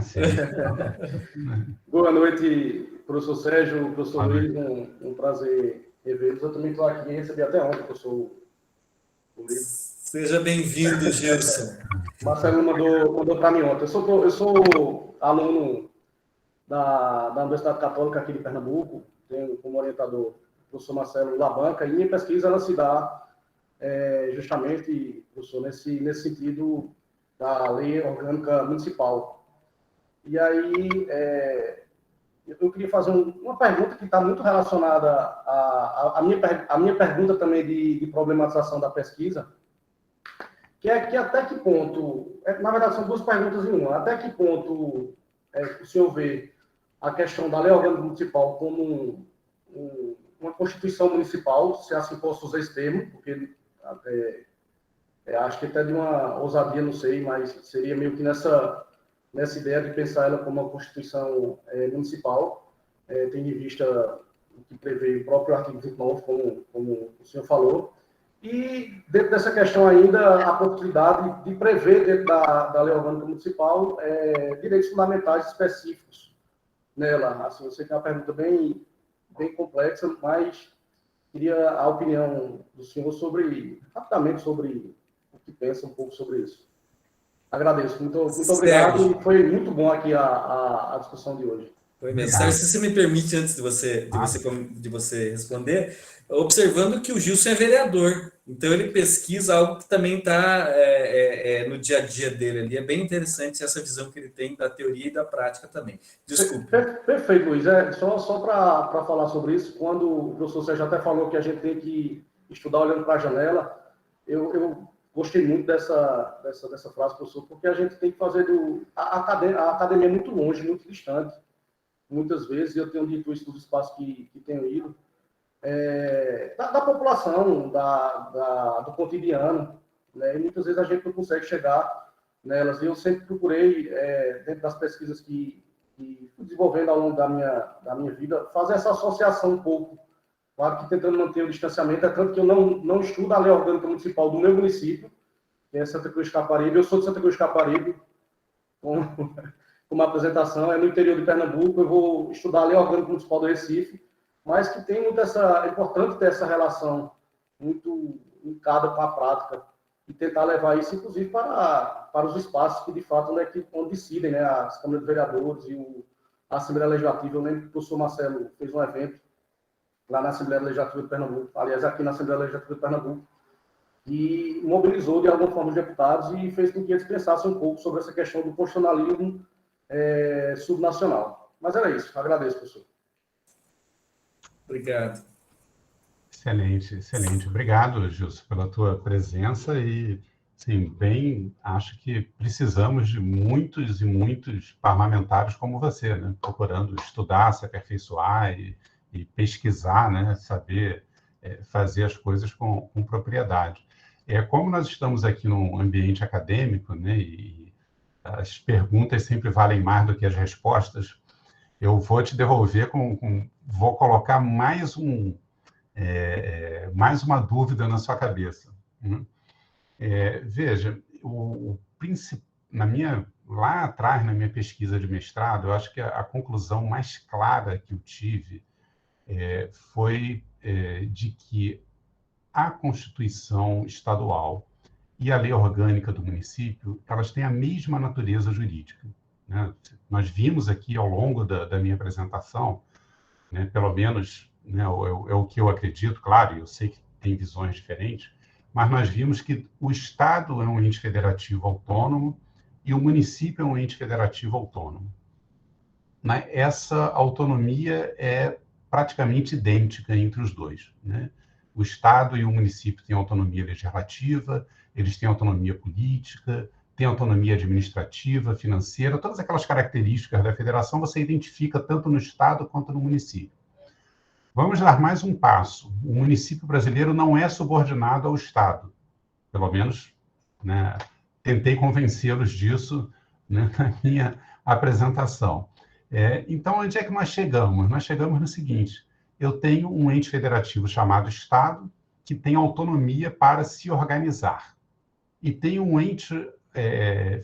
Sim. Boa noite, professor Sérgio, professor Luiz. Um prazer revê-los. Eu também estou aqui, recebi até ontem, professor Luiz. Seja bem-vindo, Gilson. Marcelo mandou para mim ontem. Eu sou aluno da Universidade Católica aqui de Pernambuco, tenho como orientador o professor Marcelo Labanca, e minha pesquisa ela se dá justamente, professor, nesse sentido da lei orgânica municipal. E aí, eu queria fazer uma pergunta que está muito relacionada à minha pergunta também de problematização da pesquisa, que é que até que ponto, na verdade são 2 perguntas em uma, até que ponto o senhor vê a questão da lei orgânica municipal como uma constituição municipal, se assim posso usar esse termo, porque acho que até de uma ousadia, não sei, mas seria meio que nessa ideia de pensar ela como uma constituição municipal, tendo em vista o que prevê o próprio artigo 29, como o senhor falou. E, dentro dessa questão ainda, a possibilidade de prever, dentro da lei orgânica municipal, direitos fundamentais específicos nela. Assim, eu sei que é uma pergunta bem complexa, mas queria a opinião do senhor rapidamente sobre o que pensa um pouco sobre isso. Agradeço. Muito obrigado. E foi muito bom aqui a discussão de hoje. Foi mesmo. Sérgio, se você me permite, antes de você responder, observando que o Gilson é vereador, então ele pesquisa algo que também está no dia a dia dele ali. É bem interessante essa visão que ele tem da teoria e da prática também. Desculpe. Perfeito, Luiz. Só para falar sobre isso, quando o professor Sérgio até falou que a gente tem que estudar olhando para a janela, eu gostei muito dessa frase, professor, porque a gente tem que fazer a academia é muito longe, muito distante. Muitas vezes, eu tenho dito isso nos espaços que tenho ido, da população, do cotidiano, né? E muitas vezes a gente não consegue chegar nelas. E eu sempre procurei, dentro das pesquisas que fui desenvolvendo ao longo da minha vida, fazer essa associação um pouco. Claro que tentando manter o distanciamento, tanto que eu não estudo a lei orgânica municipal do meu município, que é Santa Cruz de Caparibe. Eu sou de Santa Cruz de Caparibe, como apresentação, no interior de Pernambuco. Eu vou estudar a lei orgânica municipal do Recife, mas que tem muito é importante ter essa relação muito linkada com a prática e tentar levar isso, inclusive, para os espaços que, de fato, onde decidem, né, as câmaras de vereadores e a Assembleia Legislativa. Eu lembro que o professor Marcelo fez um evento lá na Assembleia Legislativa de Pernambuco, aliás, aqui na Assembleia Legislativa de Pernambuco, e mobilizou, de alguma forma, os deputados e fez com que eles pensassem um pouco sobre essa questão do constitucionalismo subnacional. Mas era isso. Agradeço, professor. Obrigado. Excelente, excelente. Obrigado, Gilson, pela tua presença e, sim, acho que precisamos de muitos e muitos parlamentares como você, né? Procurando estudar, se aperfeiçoar e pesquisar, né? Saber fazer as coisas com propriedade. Como nós estamos aqui num ambiente acadêmico, né? E as perguntas sempre valem mais do que as respostas, eu vou te devolver vou colocar mais uma dúvida na sua cabeça. Veja, lá atrás, na minha pesquisa de mestrado, eu acho que a conclusão mais clara que eu tive foi de que a Constituição Estadual e a lei orgânica do município, elas têm a mesma natureza jurídica, né? Nós vimos aqui ao longo da minha apresentação, né, pelo menos, né, é o que eu acredito, claro, eu sei que tem visões diferentes, mas nós vimos que o Estado é um ente federativo autônomo e o município é um ente federativo autônomo. Né? Essa autonomia é praticamente idêntica entre os dois, né? O Estado e o município têm autonomia legislativa, eles têm autonomia política, têm autonomia administrativa, financeira, todas aquelas características da federação você identifica tanto no Estado quanto no município. Vamos dar mais um passo. O município brasileiro não é subordinado ao Estado, pelo menos, né, tentei convencê-los disso, né, na minha apresentação. Então, onde é que nós chegamos? Nós chegamos no seguinte: eu tenho um ente federativo chamado Estado, que tem autonomia para se organizar. E tenho um ente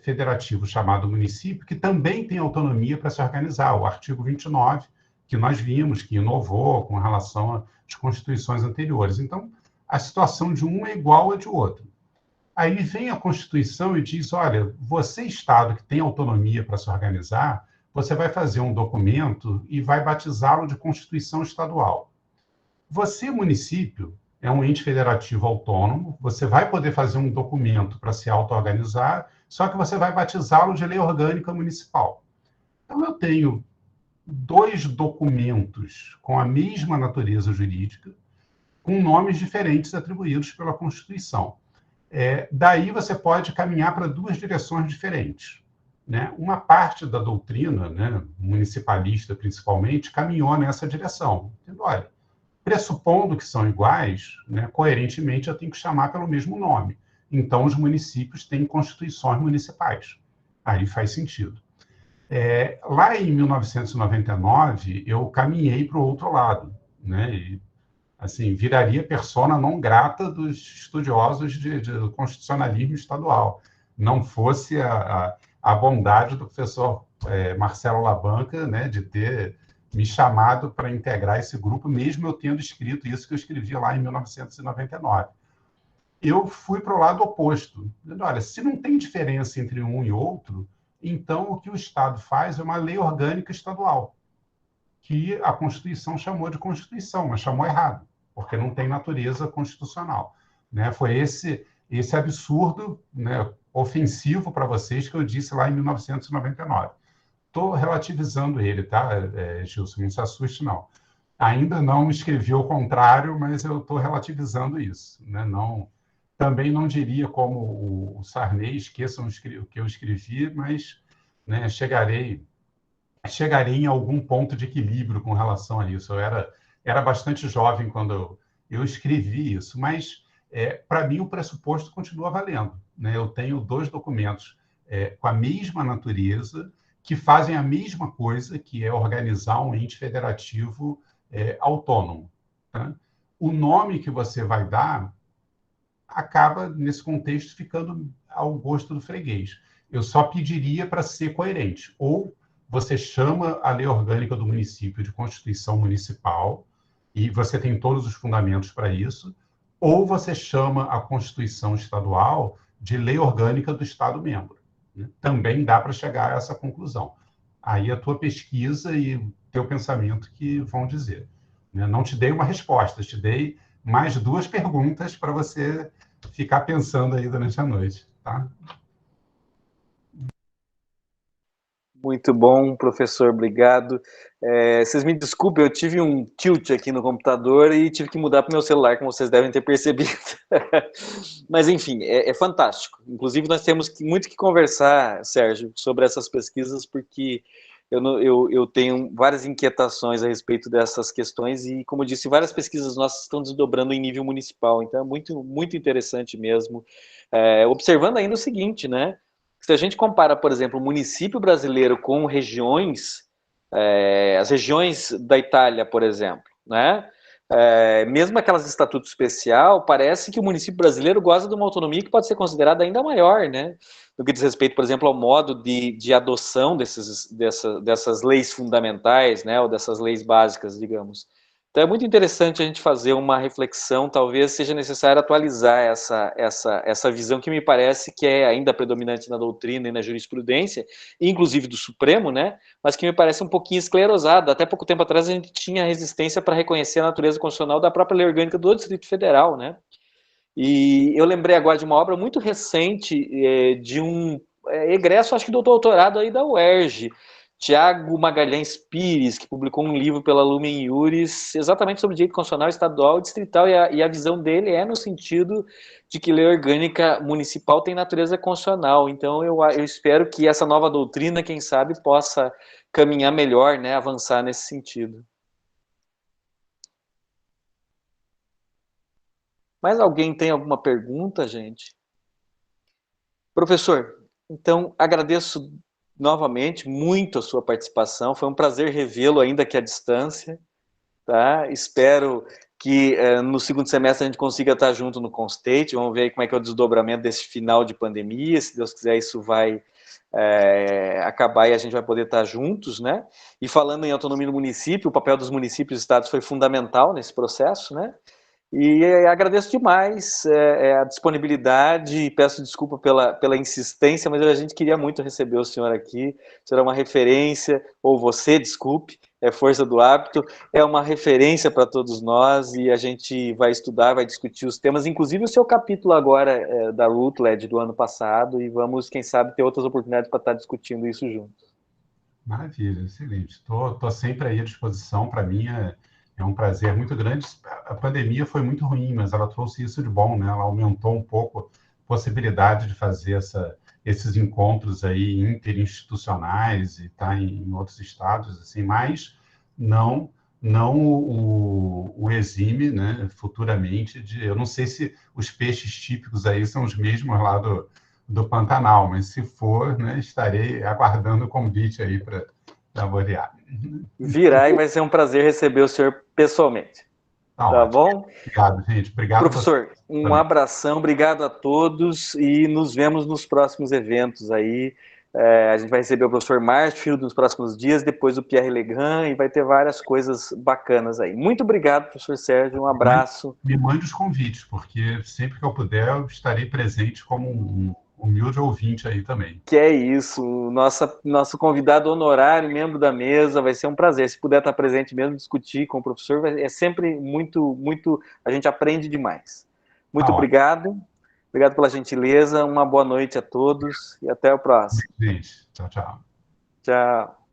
federativo chamado município, que também tem autonomia para se organizar. O artigo 29, que nós vimos, que inovou com relação às constituições anteriores. Então, a situação de um é igual à de outro. Aí vem a Constituição e diz, olha, você, Estado, que tem autonomia para se organizar, você vai fazer um documento e vai batizá-lo de Constituição Estadual. Você, município, é um ente federativo autônomo, você vai poder fazer um documento para se auto-organizar, só que você vai batizá-lo de Lei Orgânica Municipal. Então, eu tenho 2 documentos com a mesma natureza jurídica, com nomes diferentes atribuídos pela Constituição. Daí você pode caminhar para 2 direções diferentes. Né? Uma parte da doutrina, né, municipalista principalmente, caminhou nessa direção. Dizendo, olha, pressupondo que são iguais, né, coerentemente eu tenho que chamar pelo mesmo nome. Então, os municípios têm constituições municipais. Aí faz sentido. Lá em 1999, eu caminhei para o outro lado, né? E, assim, viraria persona não grata dos estudiosos do constitucionalismo estadual. Não fosse a bondade do professor Marcelo Labanca, né, de ter me chamado para integrar esse grupo, mesmo eu tendo escrito isso que eu escrevi lá em 1999. Eu fui para o lado oposto. Dizendo, olha, se não tem diferença entre um e outro, então o que o Estado faz é uma lei orgânica estadual, que a Constituição chamou de Constituição, mas chamou errado, porque não tem natureza constitucional. Né? Foi esse absurdo, né, ofensivo para vocês que eu disse lá em 1999. Estou relativizando ele, tá, Gilson? Não se assuste, não. Ainda não escrevi o contrário, mas eu estou relativizando isso. Né? Também não diria como o Sarney, esqueçam o que eu escrevi, mas, né, chegarei em algum ponto de equilíbrio com relação a isso. Eu era bastante jovem quando eu escrevi isso, mas, para mim, o pressuposto continua valendo. Né? Eu tenho 2 documentos com a mesma natureza, que fazem a mesma coisa, que é organizar um ente federativo autônomo. Tá? O nome que você vai dar acaba, nesse contexto, ficando ao gosto do freguês. Eu só pediria para ser coerente. Ou você chama a lei orgânica do município de Constituição Municipal, e você tem todos os fundamentos para isso, ou você chama a Constituição Estadual de lei orgânica do Estado-membro. Também dá para chegar a essa conclusão. Aí a tua pesquisa e o teu pensamento que vão dizer. Não te dei uma resposta, te dei mais 2 perguntas para você ficar pensando aí durante a noite, tá? Muito bom, professor, obrigado. Vocês me desculpem, eu tive um tilt aqui no computador e tive que mudar para o meu celular, como vocês devem ter percebido. Mas, enfim, é fantástico. Inclusive, nós temos muito que conversar, Sérgio, sobre essas pesquisas, porque eu tenho várias inquietações a respeito dessas questões e, como eu disse, várias pesquisas nossas estão desdobrando em nível municipal. Então, é muito, muito interessante mesmo. Observando ainda o seguinte, né? Se a gente compara, por exemplo, o município brasileiro com regiões, as regiões da Itália, por exemplo, né? Mesmo aquelas de estatuto especial, parece que o município brasileiro goza de uma autonomia que pode ser considerada ainda maior, né? No que diz respeito, por exemplo, ao modo de adoção dessas leis fundamentais, né? Ou dessas leis básicas, digamos. Então, é muito interessante a gente fazer uma reflexão, talvez seja necessário atualizar essa visão que me parece que é ainda predominante na doutrina e na jurisprudência, inclusive do Supremo, né? Mas que me parece um pouquinho esclerosada. Até pouco tempo atrás a gente tinha resistência para reconhecer a natureza constitucional da própria lei orgânica do Distrito Federal, né? E eu lembrei agora de uma obra muito recente de um egresso, acho que do doutorado aí da UERJ, Tiago Magalhães Pires, que publicou um livro pela Lumen Iuris exatamente sobre direito constitucional estadual e distrital, e a visão dele é no sentido de que lei orgânica municipal tem natureza constitucional. Então, eu espero que essa nova doutrina, quem sabe, possa caminhar melhor, né, avançar nesse sentido. Mais alguém tem alguma pergunta, gente? Professor, então, agradeço novamente muito a sua participação, foi um prazer revê-lo ainda que à distância, tá? Espero que no segundo semestre a gente consiga estar junto no Constate, vamos ver como é que é o desdobramento desse final de pandemia, se Deus quiser isso vai acabar e a gente vai poder estar juntos, né? E falando em autonomia do município, o papel dos municípios e estados foi fundamental nesse processo, né? E agradeço demais a disponibilidade e peço desculpa pela insistência, mas a gente queria muito receber o senhor aqui. O senhor é uma referência, ou você, desculpe, é força do hábito, é uma referência para todos nós e a gente vai estudar, vai discutir os temas, inclusive o seu capítulo agora da Routledge do ano passado, e vamos, quem sabe, ter outras oportunidades para estar discutindo isso juntos. Maravilha, excelente. Estou sempre aí à disposição. Para mim é um prazer muito grande. A pandemia foi muito ruim, mas ela trouxe isso de bom, né? Ela aumentou um pouco a possibilidade de fazer esses encontros aí interinstitucionais e estar em outros estados, assim, mas não não o exime, né, futuramente, eu não sei se os peixes típicos aí são os mesmos lá do Pantanal, mas se for, né, estarei aguardando o convite aí para saborear. Virá e vai ser um prazer receber o senhor pessoalmente. Tá bom? Obrigado, gente. Obrigado. Professor, um abração, obrigado a todos e nos vemos nos próximos eventos aí. A gente vai receber o professor Martins nos próximos dias, depois o Pierre Legrand, e vai ter várias coisas bacanas aí. Muito obrigado, professor Sérgio, um abraço. Me mande os convites, porque sempre que eu puder, eu estarei presente como um humilde ouvinte aí também. Que é isso, nosso convidado honorário, membro da mesa, vai ser um prazer. Se puder estar presente mesmo, discutir com o professor, é sempre muito, a gente aprende demais. Muito obrigado. Obrigado pela gentileza, uma boa noite a todos e até o próximo. Gente, tchau, tchau. Tchau.